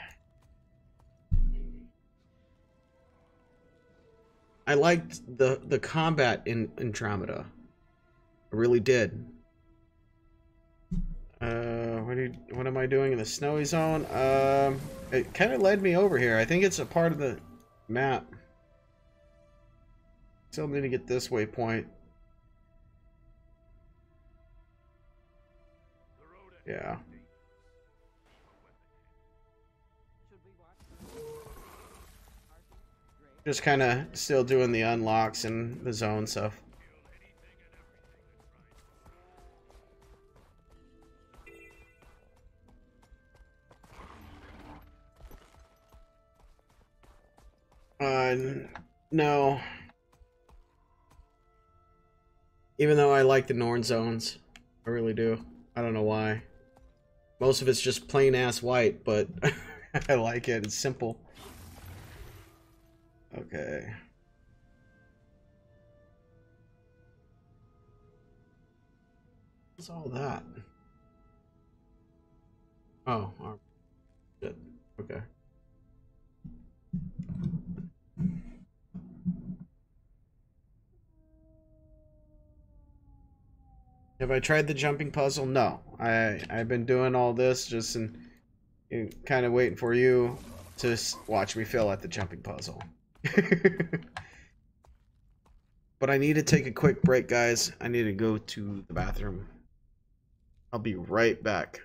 liked the combat in Andromeda. I really did. What am I doing in the snowy zone? It kind of led me over here. I think it's a part of the map. Still need to get this waypoint. Yeah. Just kind of still doing the unlocks and the zone stuff. No. Even though I like the Norn zones. I really do. I don't know why. Most of it's just plain ass white, but I like it. It's simple. Okay. What's all that? Oh, shit. Okay. Have I tried the jumping puzzle? No. I've been doing all this just in kind of waiting for you to watch me fail at the jumping puzzle. But I need to take a quick break, guys. I need to go to the bathroom. I'll be right back.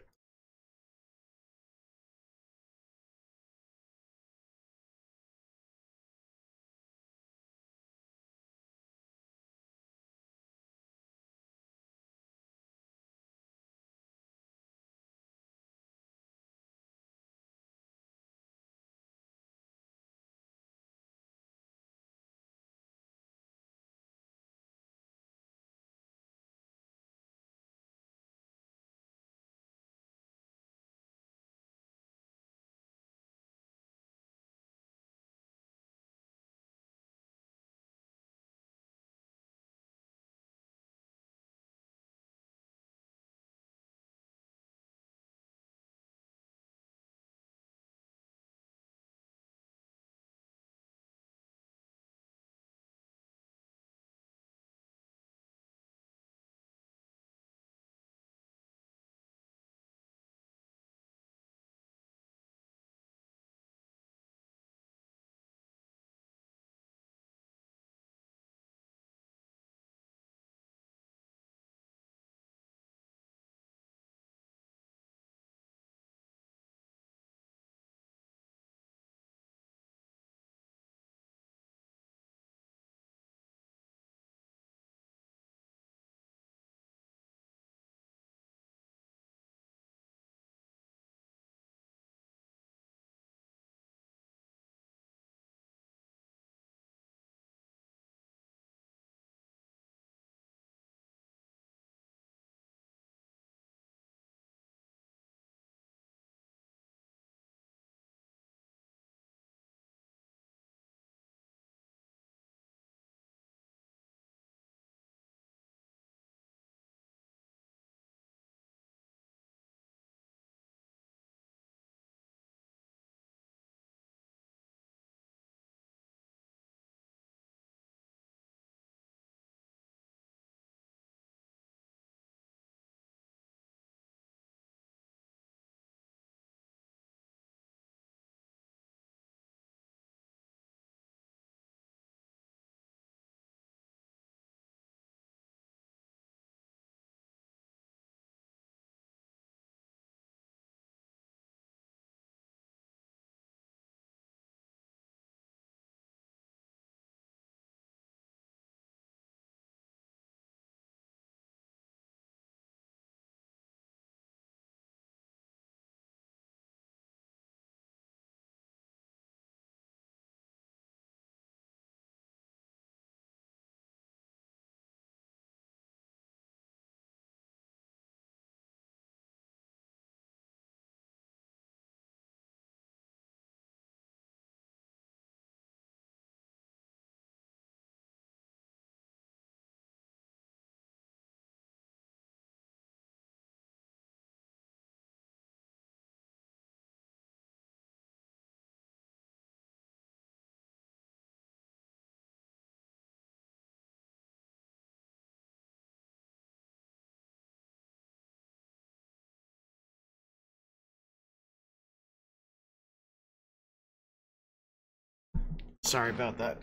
Sorry about that.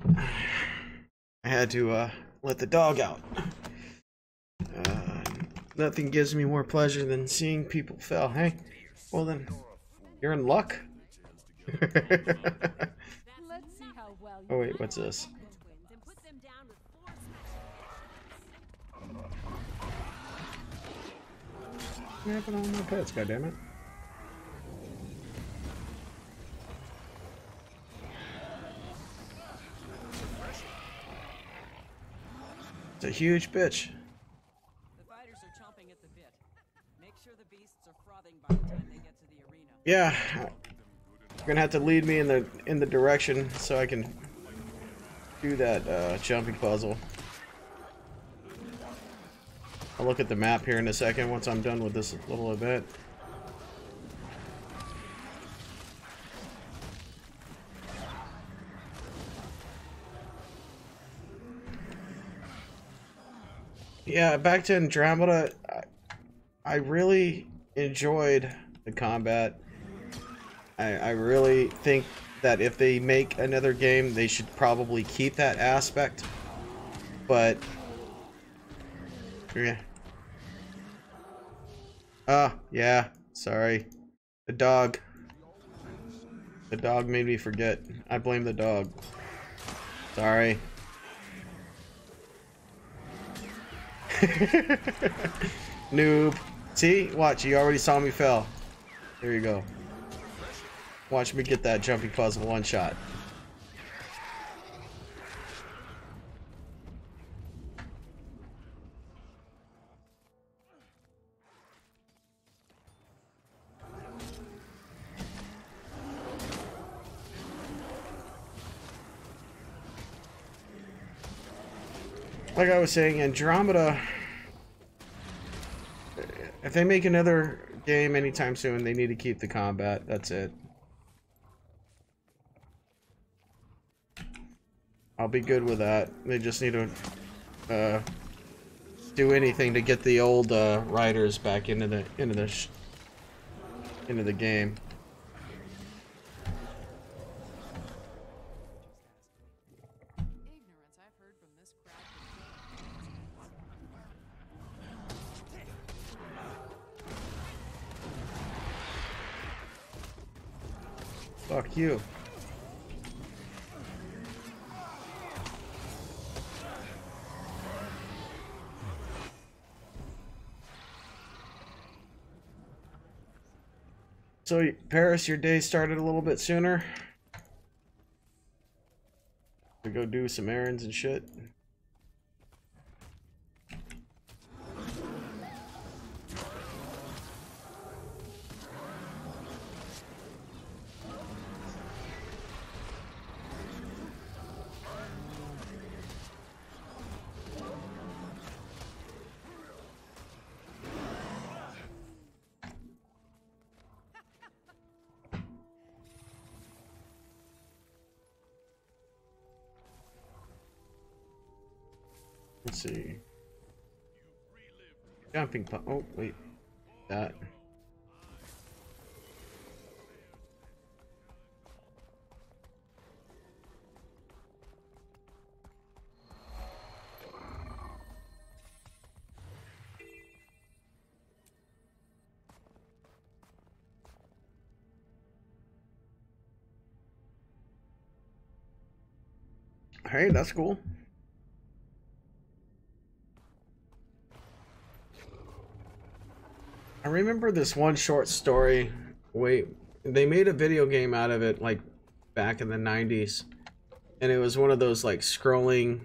I had to let the dog out. Nothing gives me more pleasure than seeing people fail. Hey, well then, you're in luck. Let's see how well you Oh wait, what's this? twins and put them down with 4 What happened to all my pets, goddammit? It's a huge bitch. The fighters are chomping at the bit. Make sure the beasts are frothing by the time they get to the arena. Yeah, you're gonna have to lead me in the direction so I can do that jumping puzzle. I'll look at the map here in a second once I'm done with this little event. Yeah, back to Andromeda, I really enjoyed the combat. I really think that if they make another game, they should probably keep that aspect. But yeah. Oh, yeah, sorry. The dog. The dog made me forget. I blame the dog. Sorry. Noob. See? Watch, you already saw me fail. There you go. Watch me get that jumping puzzle one shot. Like I was saying, Andromeda, if they make another game anytime soon, they need to keep the combat. That's it. I'll be good with that. They just need to do anything to get the old writers back into the game. Ignorance, I've heard from this crowd. Fuck you. So, Paris, your day started a little bit sooner. We go do some errands and shit. Let's see. Jumping pu- oh, wait. That. Hey, that's cool. I remember this one short story. Wait, they made a video game out of it like back in the 90s. And it was one of those like scrolling,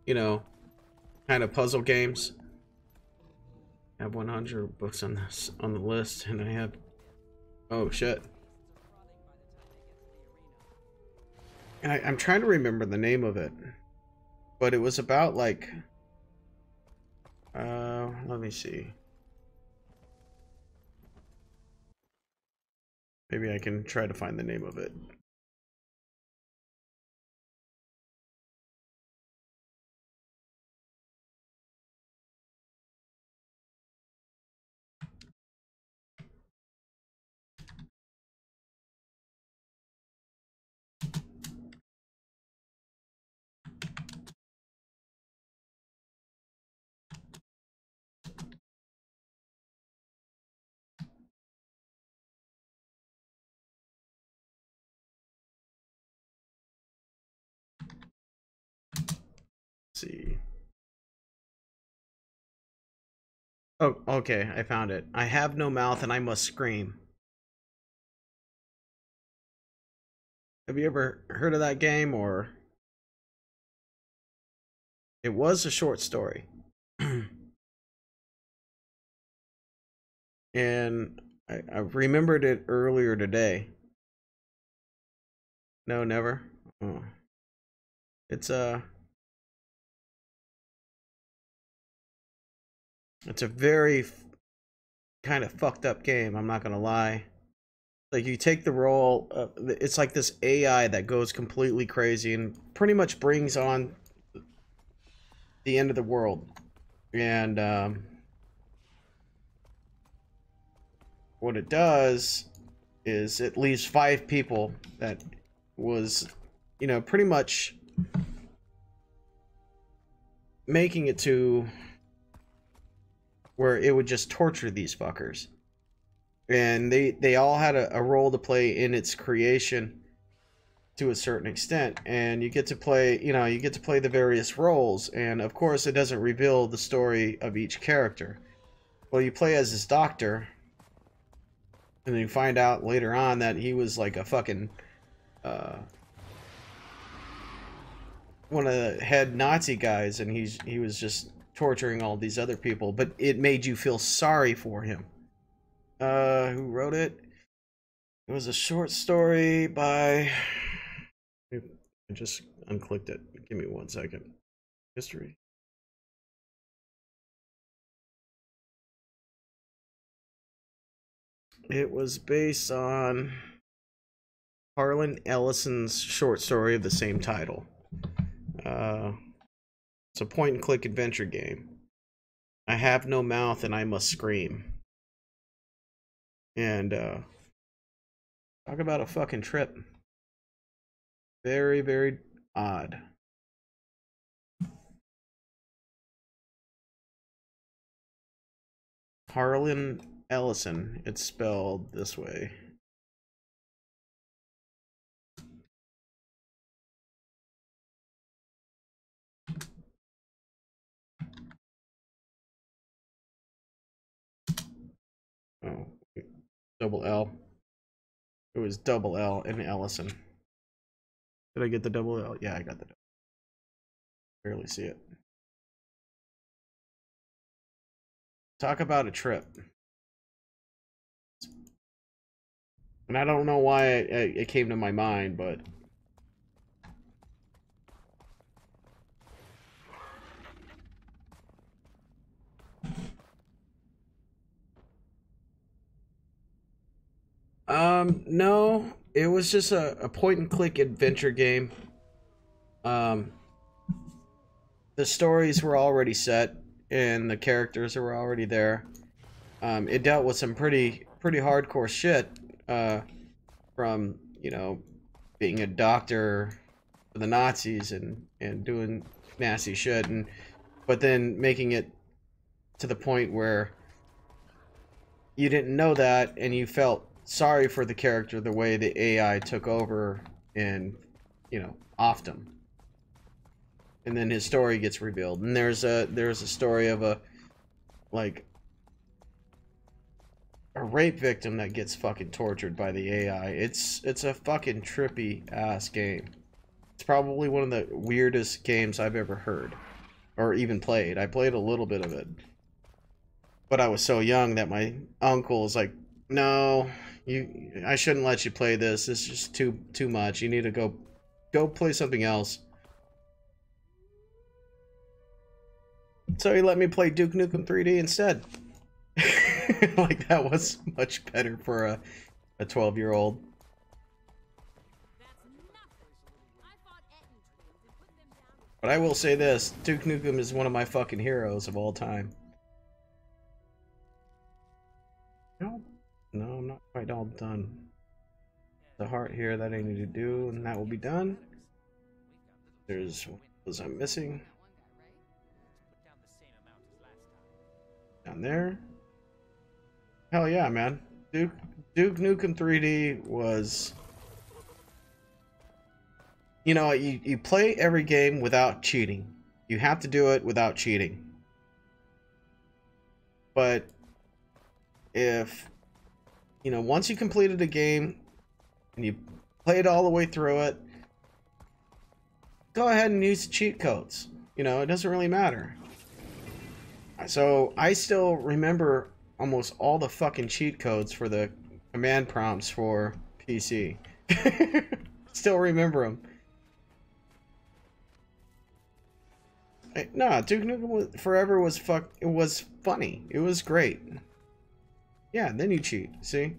you know, kind of puzzle games. I have 100 books on this on the list, and I have, oh shit. And I'm trying to remember the name of it, but it was about like, let me see. Maybe I can try to find the name of it. see. Oh, okay, I found it. I have no mouth and I must scream. Have you ever heard of that game? Or it was a short story. And I remembered it earlier today. No, never. Oh. It's a very kind of fucked up game, I'm not gonna lie. Like, you take the role, it's like this AI that goes completely crazy and pretty much brings on the end of the world. And what it does is it leaves 5 people that was, you know, pretty much making it to where it would just torture these fuckers. And they all had a role to play in its creation to a certain extent. And you get to play, you know, you get to play the various roles. And of course, it doesn't reveal the story of each character. Well, you play as this doctor, and then you find out later on that he was like a fucking one of the head Nazi guys, and he was just torturing all these other people, but it made you feel sorry for him. Who wrote it? It was a short story by... I just unclicked it. Give me 1 second. History. It was based on Harlan Ellison's short story of the same title. It's a point-and-click adventure game. I have no mouth and I must scream. And talk about a fucking trip. Very, very odd. Harlan Ellison. It's spelled this way. Oh, double L. It was double L and Ellison. Did I get the double L? Yeah, I got the double. Barely see it. Talk about a trip. And I don't know why it came to my mind, but... No, it was just a point-and-click adventure game. The stories were already set, and the characters were already there. It dealt with some pretty hardcore shit, from, you know, being a doctor for the Nazis and doing nasty shit, but then making it to the point where you didn't know that, and you felt sorry for the character the way the AI took over and, you know, offed him. And then his story gets revealed. And there's a story of a rape victim that gets fucking tortured by the AI. It's a fucking trippy ass game. It's probably one of the weirdest games I've ever heard or even played. I played a little bit of it, but I was so young that my uncle was like, "No, I shouldn't let you play this. It's just too much. You need to go play something else." So he let me play Duke Nukem 3D instead. Like, that was much better for a 12-year-old. But I will say this, Duke Nukem is one of my fucking heroes of all time. No, I'm not quite all done. The heart here that I need to do, and that will be done. There's what was I'm missing. Down there. Hell yeah, man. Duke Nukem 3D was... You know, you play every game without cheating. You have to do it without cheating. But if, you know, once you completed a game and you played all the way through it, go ahead and use the cheat codes. You know, it doesn't really matter. So I still remember almost all the fucking cheat codes for the command prompts for PC. Still remember them. No, Duke Nukem Forever was it was funny. It was great. Yeah, then you cheat. See?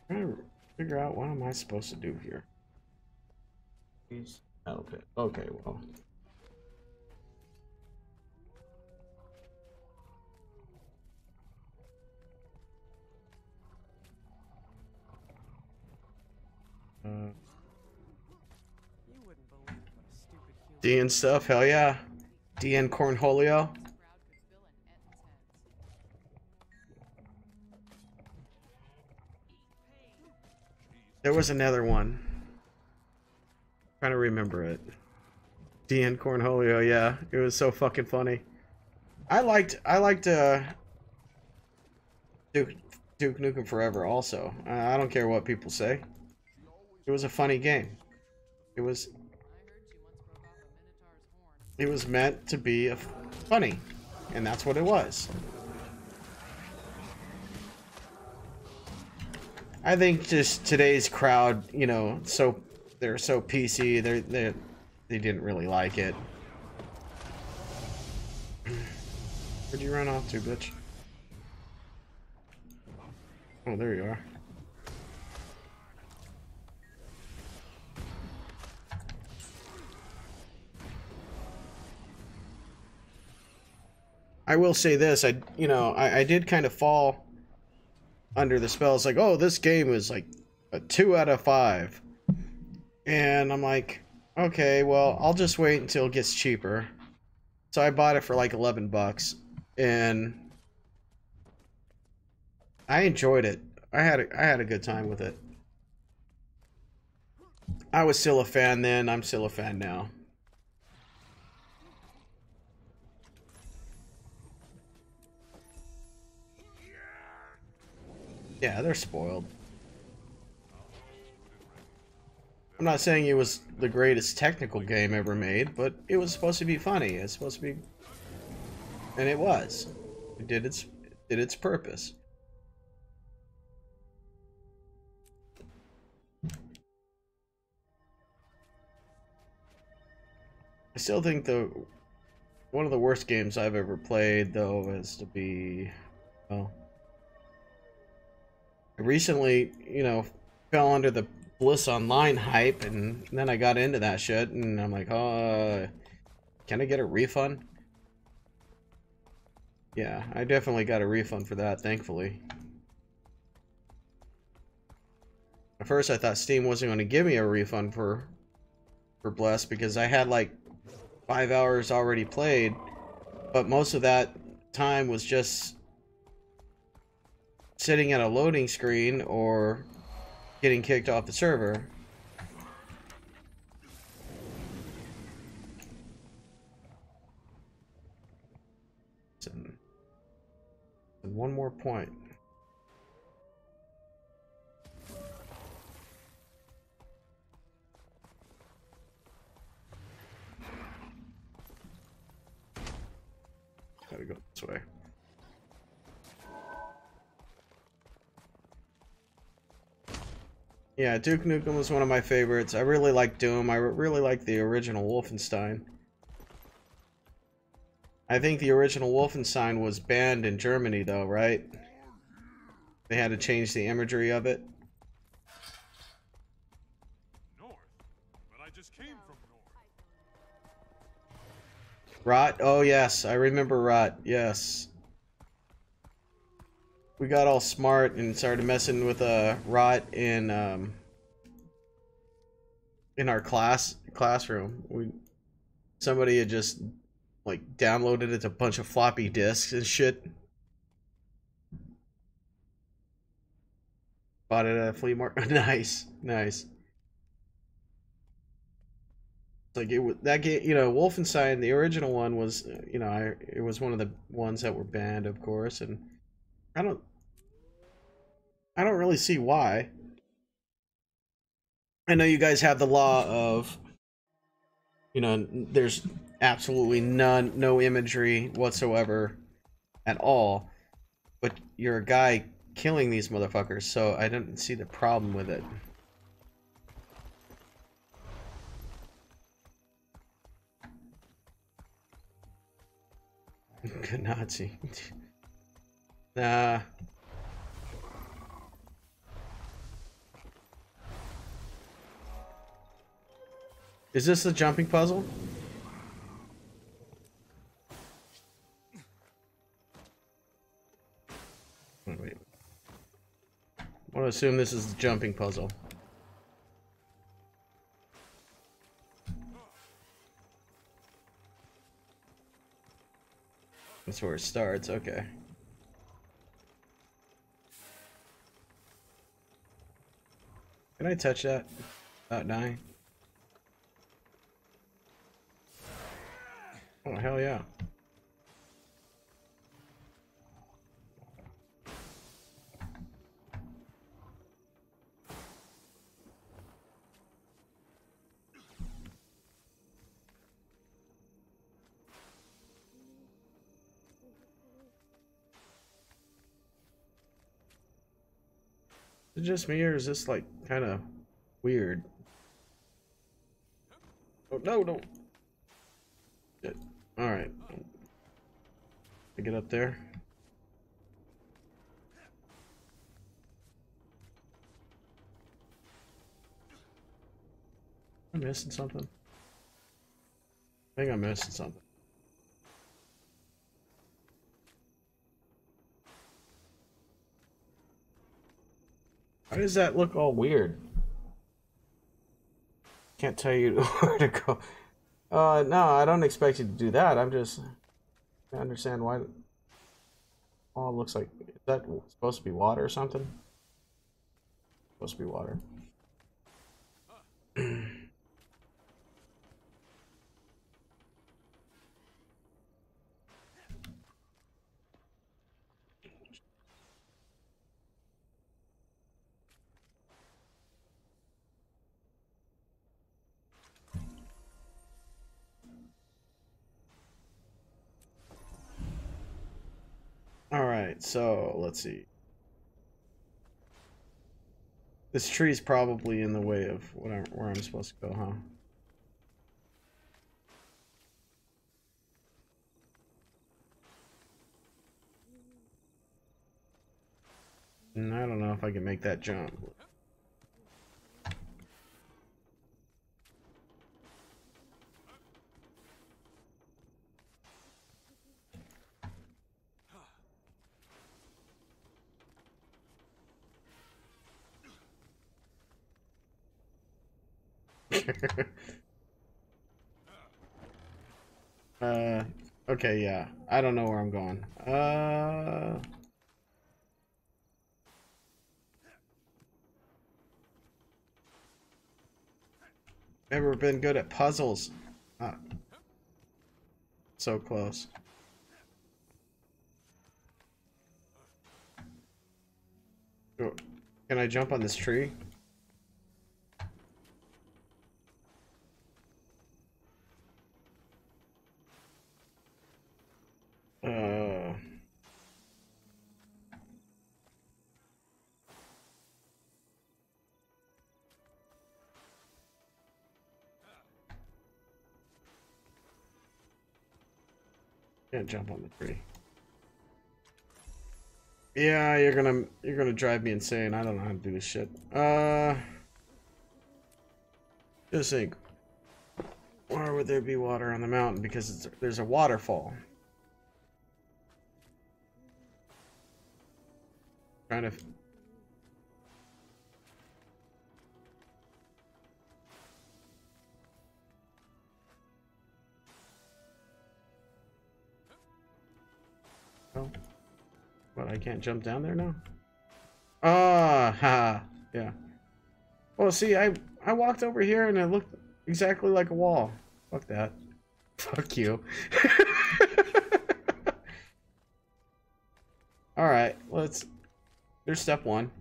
I'm trying to figure out what am I supposed to do here. Okay. Okay, well. DN stuff, hell yeah. DN Cornholio. There was another one. Trying to remember it. DN Cornholio, yeah. It was so fucking funny. I liked Duke Nukem Forever also. I don't care what people say. It was a funny game. It was meant to be funny, and that's what it was. I think just today's crowd, you know, they're so PC, they didn't really like it. Where'd you run off to, bitch? Oh, there you are. I will say this, I did kind of fall under the spell. It's like, oh, this game is like a 2 out of 5. And I'm like, okay, well, I'll just wait until it gets cheaper. So I bought it for like 11 bucks. And I enjoyed it. I had a good time with it. I was still a fan then, I'm still a fan now. Yeah, they're spoiled. I'm not saying it was the greatest technical game ever made, but it was supposed to be funny. It's supposed to be, and it was. It did its purpose. I still think one of the worst games I've ever played, though, is to be, well, I recently, you know, fell under the Bliss Online hype, and then I got into that shit, and I'm like, can I get a refund? Yeah, I definitely got a refund for that, thankfully. At first I thought Steam wasn't going to give me a refund for Bless, because I had like 5 hours already played, but most of that time was just sitting at a loading screen or getting kicked off the server. And one more point. Gotta go this way. Yeah, Duke Nukem was one of my favorites. I really like Doom. I really like the original Wolfenstein. I think the original Wolfenstein was banned in Germany, though, right? They had to change the imagery of it. North? But I just came from north. Rot? Oh, yes. I remember Rot. Yes. We got all smart and started messing with Rot in our classroom. Somebody had just like downloaded it to a bunch of floppy disks and shit. Bought it at a flea market. Nice, nice. Like that game, you know, Wolfenstein, the original one was, you know, it was one of the ones that were banned, of course, and I don't really see why. I know you guys have the law of, you know, there's absolutely no imagery whatsoever at all, but you're a guy killing these motherfuckers, so I didn't see the problem with it. Good Nazi. Nah. Is this the jumping puzzle? Oh, wait. I want to assume this is the jumping puzzle. That's where it starts, okay. Can I touch that without dying? Oh, hell yeah. Is it just me, or is this like kind of weird? Oh no, no. Shit. All right. I get up there. Am I missing something? I think I'm missing something. Why does that look all weird? Can't tell you where to go. No, I don't expect you to do that. I'm just... I understand why... Oh, it looks like... Is that supposed to be water or something? Supposed to be water. Alright, so let's see. This tree's probably in the way of where I'm supposed to go, huh? And I don't know if I can make that jump. Okay, yeah. I don't know where I'm going. Never been good at puzzles. Ah, so close. Oh, can I jump on this tree? Can't jump on the tree. Yeah, you're gonna drive me insane. I don't know how to do this shit. Just think, why would there be water on the mountain? Because there's a waterfall. Trying to. Oh. What, I can't jump down there now? Ah, ha, yeah. Well, see, I walked over here and it looked exactly like a wall. Fuck that. Fuck you. Alright, let's... There's step one.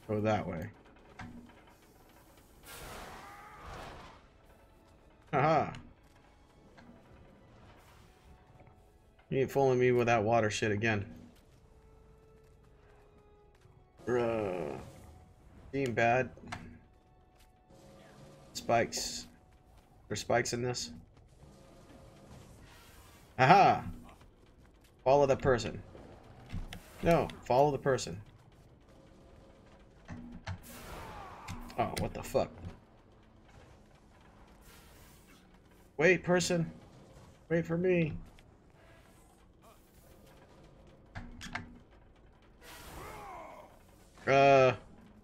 Go that way. Haha. You ain't fooling me with that water shit again. Being bad. Spikes. There's spikes in this. Aha! Follow the person. No, follow the person. Oh, what the fuck? Wait, person. Wait for me.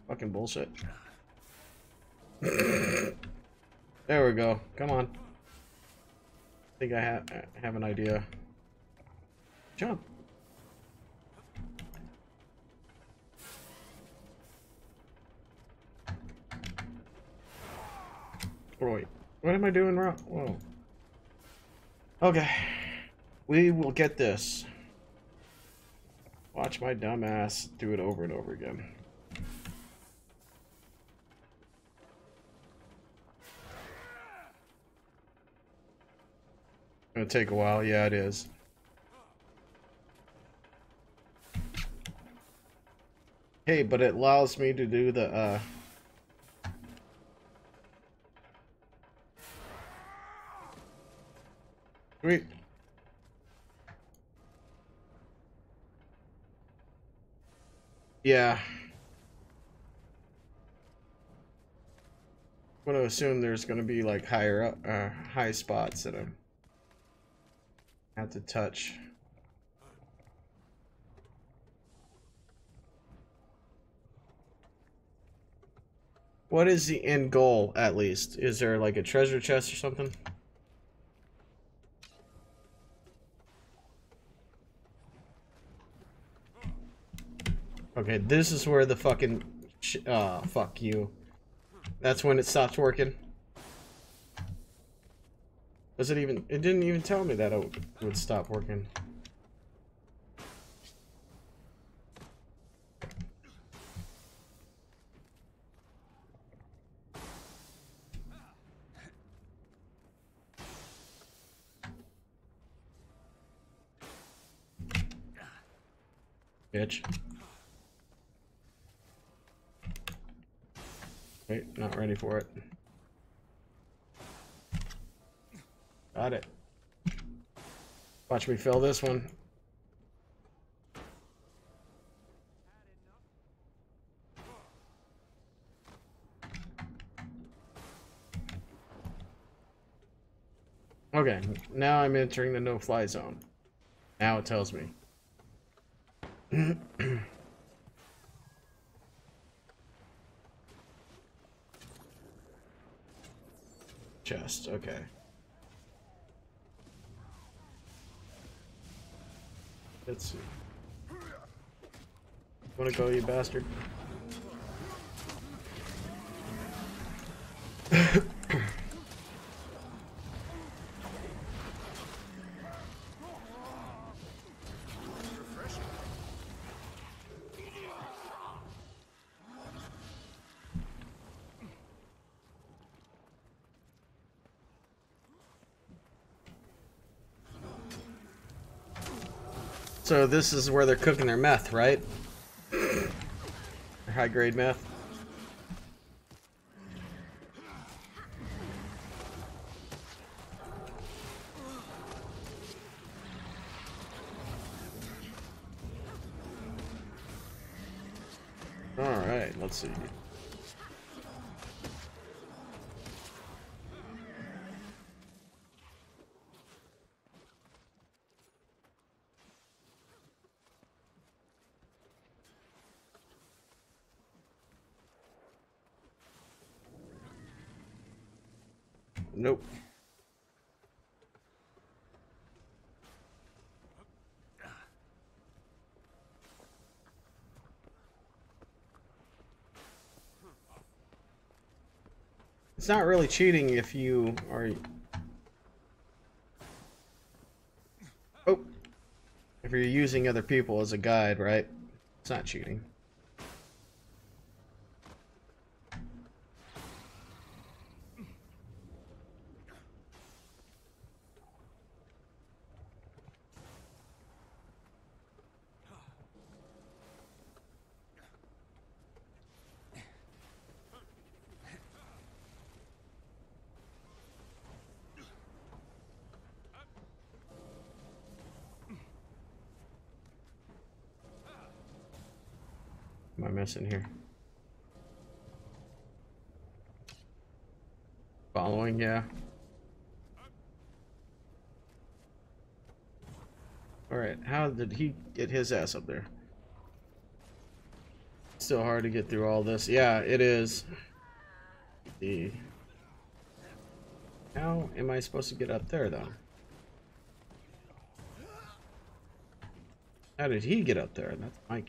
Fucking bullshit. There we go. Come on. I think I have an idea. Jump. Oh, wait. What am I doing wrong? Whoa. Okay. We will get this. Watch my dumb ass do it over and over again. Gonna take a while. Yeah, it is. Hey, but it allows me to do the, Sweet. Yeah. I'm gonna assume there's gonna be like higher up, high spots that I'm have to touch. What is the end goal, at least? Is there like a treasure chest or something? Okay, this is where the fucking... fuck you. That's when it stops working. Does it even... It didn't even tell me that it would stop working. Bitch. Wait, not ready for it. Got it. Watch me fill this one. Okay, now I'm entering the no-fly zone. Now it tells me. Chest, okay. Let's see. Wanna go, you bastard? So this is where they're cooking their meth, right? Their high-grade meth. Alright, let's see. Nope. It's not really cheating if you are... Oh! If you're using other people as a guide, right? It's not cheating. Am I missing here? Following, yeah. Alright, how did he get his ass up there? Still hard to get through all this. Yeah, it is. How am I supposed to get up there, though? How did he get up there? That's my...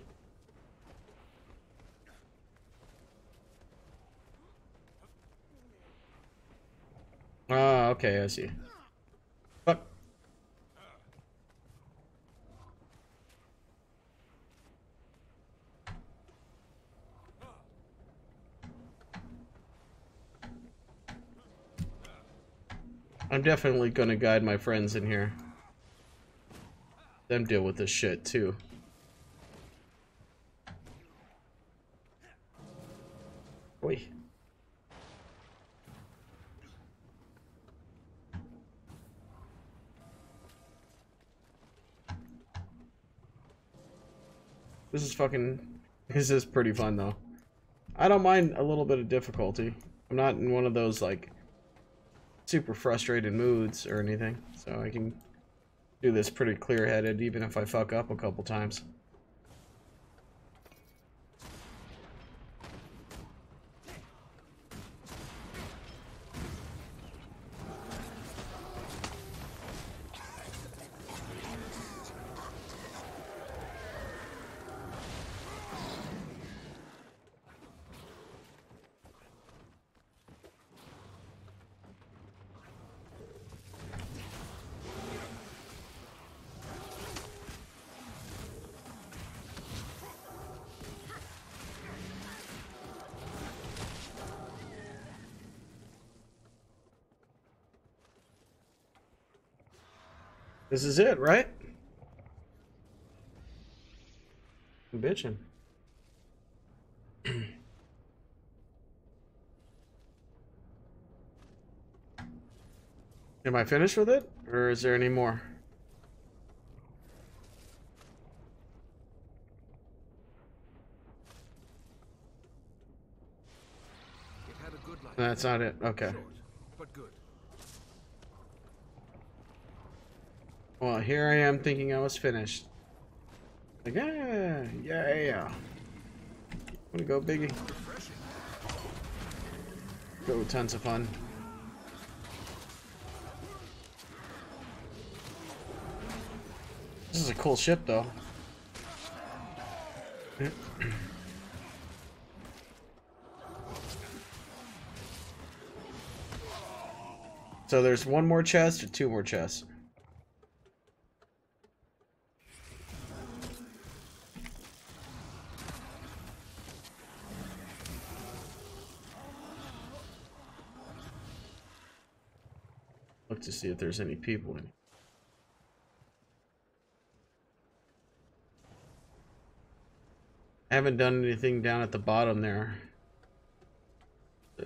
Ah, okay, I see. Fuck. I'm definitely gonna guide my friends in here. Them deal with this shit, too. Oi. This is fucking... This is pretty fun, though. I don't mind a little bit of difficulty. I'm not in one of those, like, super frustrated moods or anything. So I can do this pretty clear-headed, even if I fuck up a couple times. This is it, right? I'm bitching. Am I finished with it? Or is there any more? It had a good life. That's not it. Okay. Short, but good. Well, here I am thinking I was finished. Like, yeah. Wanna go, Biggie? Go, tons of fun. This is a cool ship, though. So there's one more chest or two more chests? Look to see if there's any people in it. I haven't done anything down at the bottom there.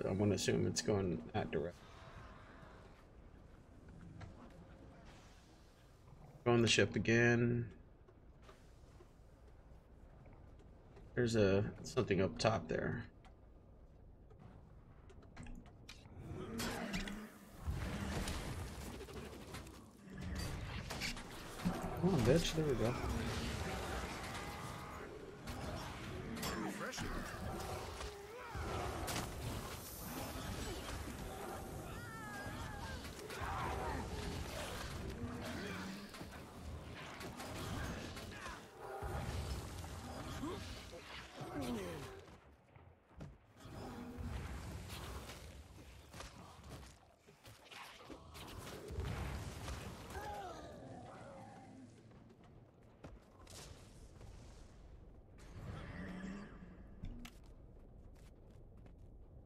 I'm gonna assume it's going that direction. Go on the ship again. There's something up top there. Come on, bitch. There we go.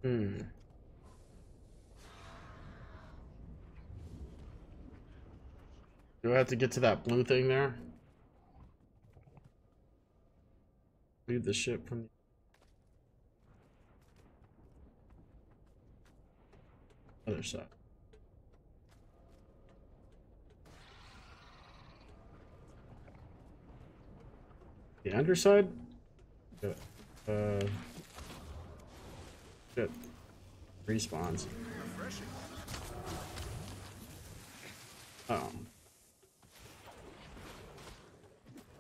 Hmm. Do I have to get to that blue thing there? Leave the ship from the other side. The underside? Shit. Shit. Respawns. Oh.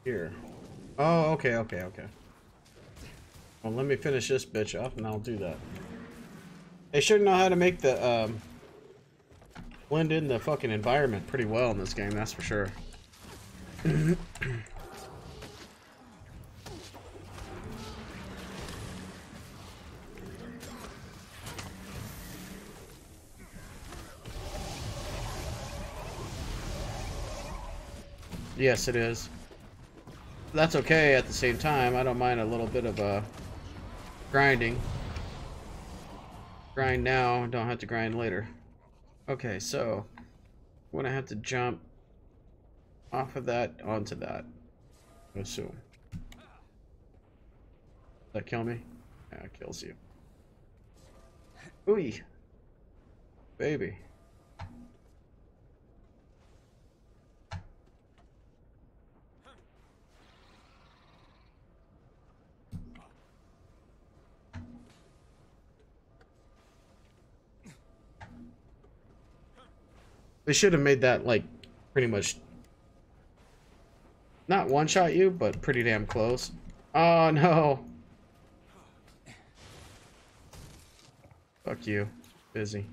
Here. Oh, okay. Well, let me finish this bitch up and I'll do that. They sure know how to make the, blend in the fucking environment pretty well in this game, that's for sure. Yes, it is. That's okay at the same time. I don't mind a little bit of grinding. Grind now, don't have to grind later. Okay, so I'm gonna have to jump off of that onto that, I assume. Does that kill me? Yeah, it kills you. Ooh, baby. They should have made that, like, pretty much not one-shot you, but pretty damn close. Oh, no. Fuck you. Busy.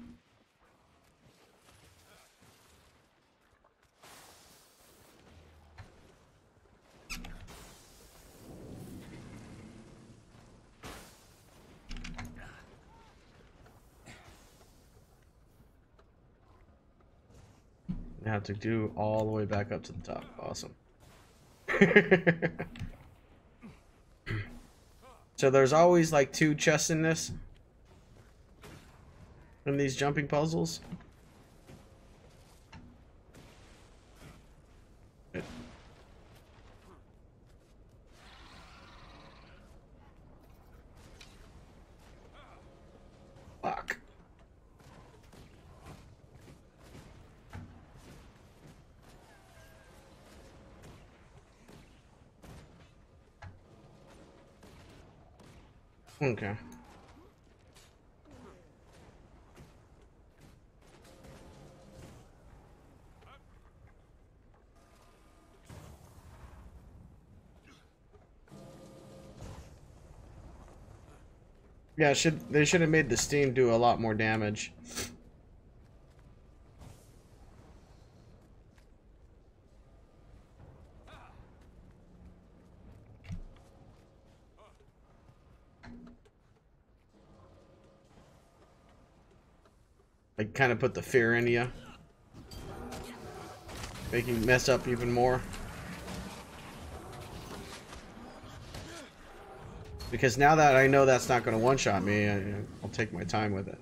I have to do all the way back up to the top. Awesome. So there's always like 2 chests in this. In these jumping puzzles. Fuck. Okay. Yeah, they should have made the steam do a lot more damage. Like, kind of put the fear in you. Make you mess up even more. Because now that I know that's not going to one-shot me, I'll take my time with it.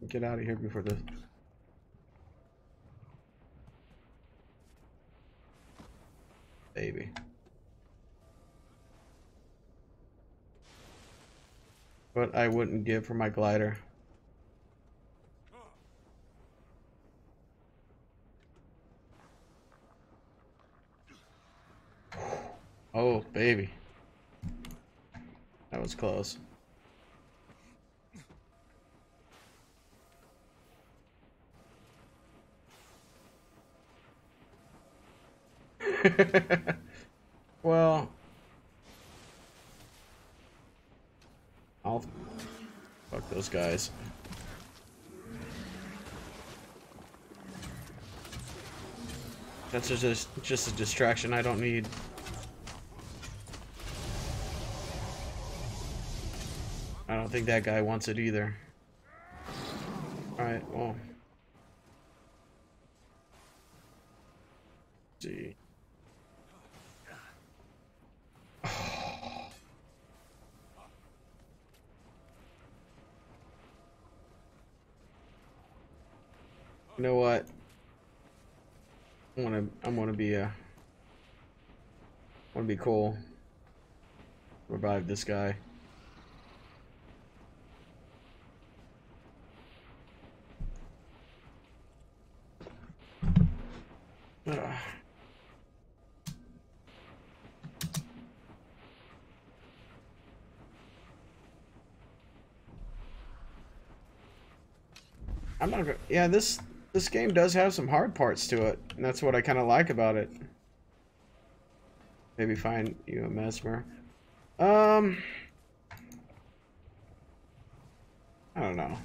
Get out of here before this. Baby. But I wouldn't give for my glider. Oh, baby. That was close. Well, I'll fuck those guys. That's just a distraction I don't need. I don't think that guy wants it either. Alright, well. Let's see. You know what? I'm gonna be cool. Revive this guy. Ugh. I'm not gonna. Yeah, this game does have some hard parts to it, and that's what I kind of like about it. Maybe find you a mesmer. I don't know.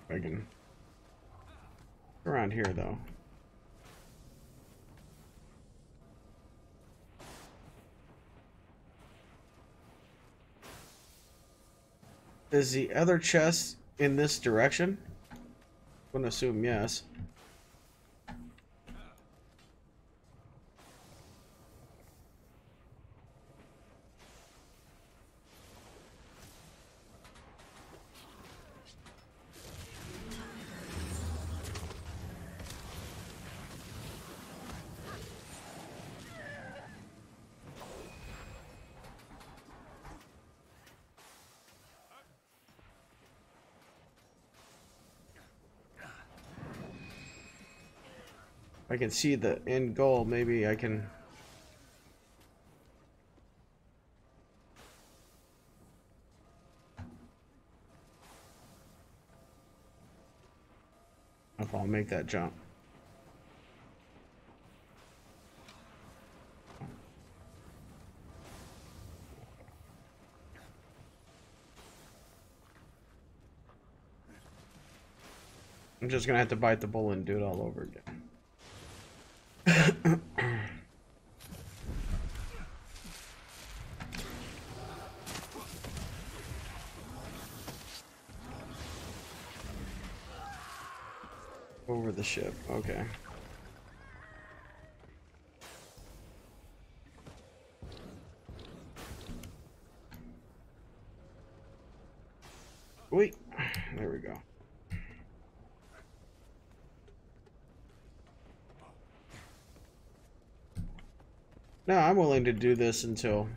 If I can around here though. Is the other chest in this direction? I'm gonna assume yes. If I can see the end goal, maybe I can. If I'll make that jump. I'm just gonna have to bite the bullet and do it all over again. Over the ship, okay. Wait, there we go. No, I'm willing to do this until...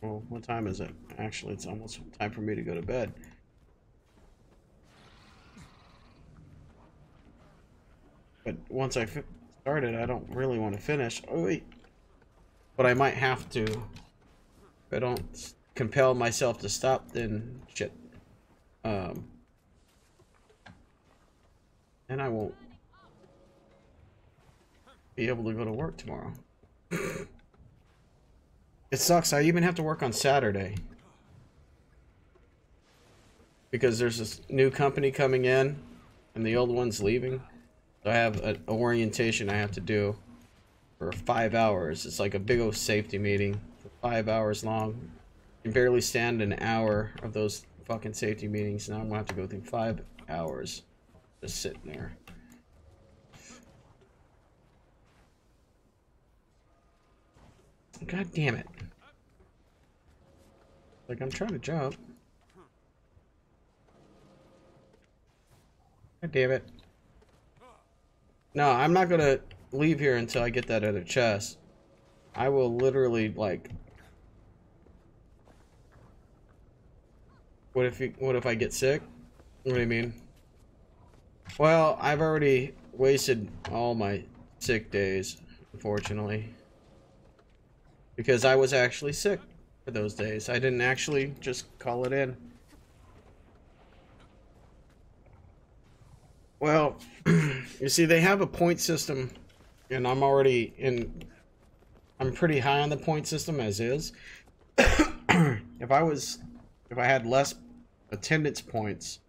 Well, what time is it? Actually, it's almost time for me to go to bed. But once I started, I don't really want to finish. Oh, wait. But I might have to. If I don't compel myself to stop, then shit. And I won't be able to go to work tomorrow. It sucks. I even have to work on Saturday. Because there's this new company coming in, and the old one's leaving. So I have an orientation I have to do for 5 hours. It's like a big old safety meeting for 5 hours long. You can barely stand an hour of those fucking safety meetings. Now I'm gonna have to go through 5 hours just sitting there. God damn it. Like, I'm trying to jump. God damn it. No, I'm not gonna leave here until I get that other chest. I will literally, like... What if I get sick? What do you mean? Well, I've already wasted all my sick days, unfortunately. Because I was actually sick for those days. I didn't actually just call it in. Well, you see, they have a point system, and I'm already in... I'm pretty high on the point system as is. If I had less attendance points,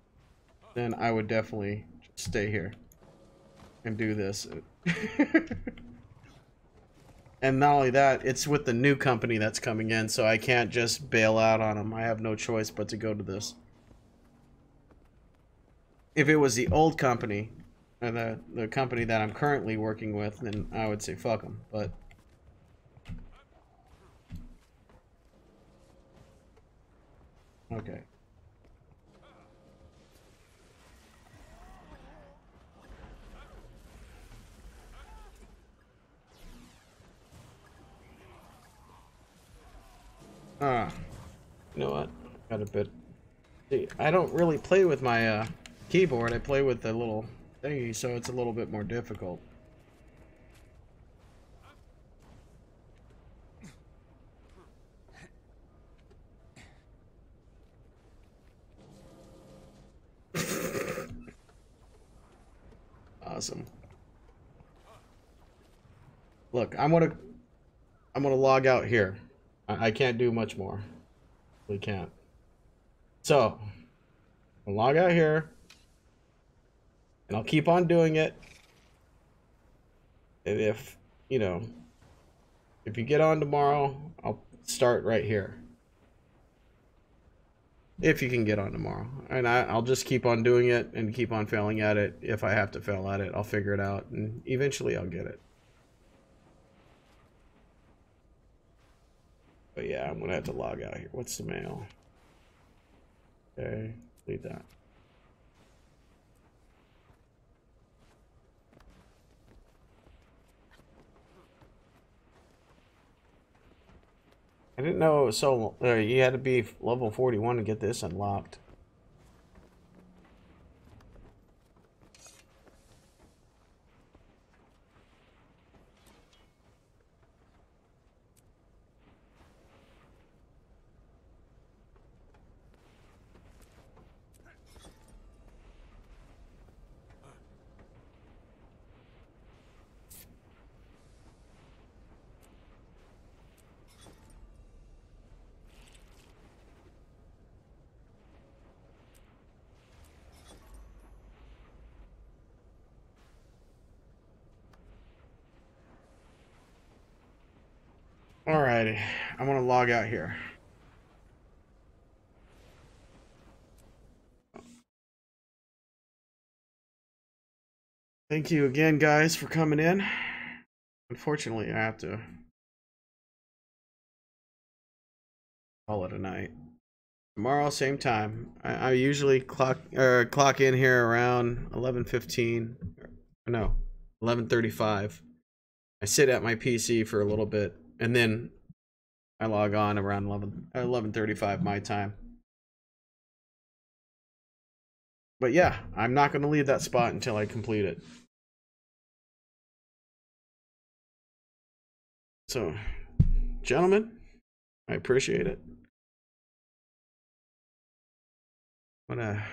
then I would definitely stay here and do this. And not only that, it's with the new company that's coming in, so I can't just bail out on them. I have no choice but to go to this. If it was the old company, or the company that I'm currently working with, then I would say fuck them, but... Okay. You know what? Got a bit. See, I don't really play with my keyboard. I play with the little thingy, so it's a little bit more difficult. Awesome. Look, I'm gonna log out here. I can't do much more. We can't. So, I'll log out here, and I'll keep on doing it. And if, you know, if you get on tomorrow, I'll start right here. If you can get on tomorrow. And I'll just keep on doing it and keep on failing at it. If I have to fail at it, I'll figure it out, and eventually I'll get it. But yeah, I'm gonna have to log out here. What's the mail? Okay, leave that. I didn't know it was so. You had to be level 41 to get this unlocked. Alrighty, I'm gonna log out here. Thank you again, guys, for coming in. Unfortunately, I have to call it a night. Tomorrow, same time. I usually clock in here around 11:15. No, 11:35. I sit at my PC for a little bit, and then I log on around 11:35 my time. But yeah, I'm not going to leave that spot until I complete it. So, gentlemen, I appreciate it. I'm gonna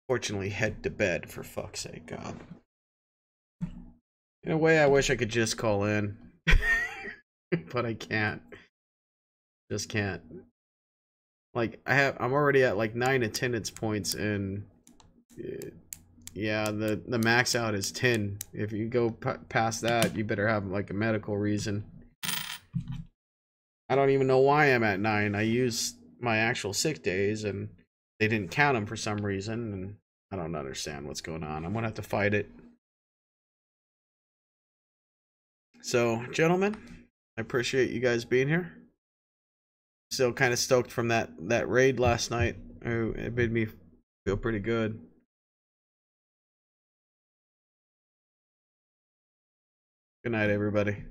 fortunately head to bed, for fuck's sake, God. In a way, I wish I could just call in. But I can't. Just can't. Like, I'm already at like 9 attendance points, and yeah, the max out is 10. If you go past that, you better have like a medical reason. I don't even know why I'm at 9. I used my actual sick days, and they didn't count them for some reason, and I don't understand what's going on. I'm gonna have to fight it. So, gentlemen, I appreciate you guys being here. Still kind of stoked from that raid last night. It made me feel pretty good. Good night, everybody.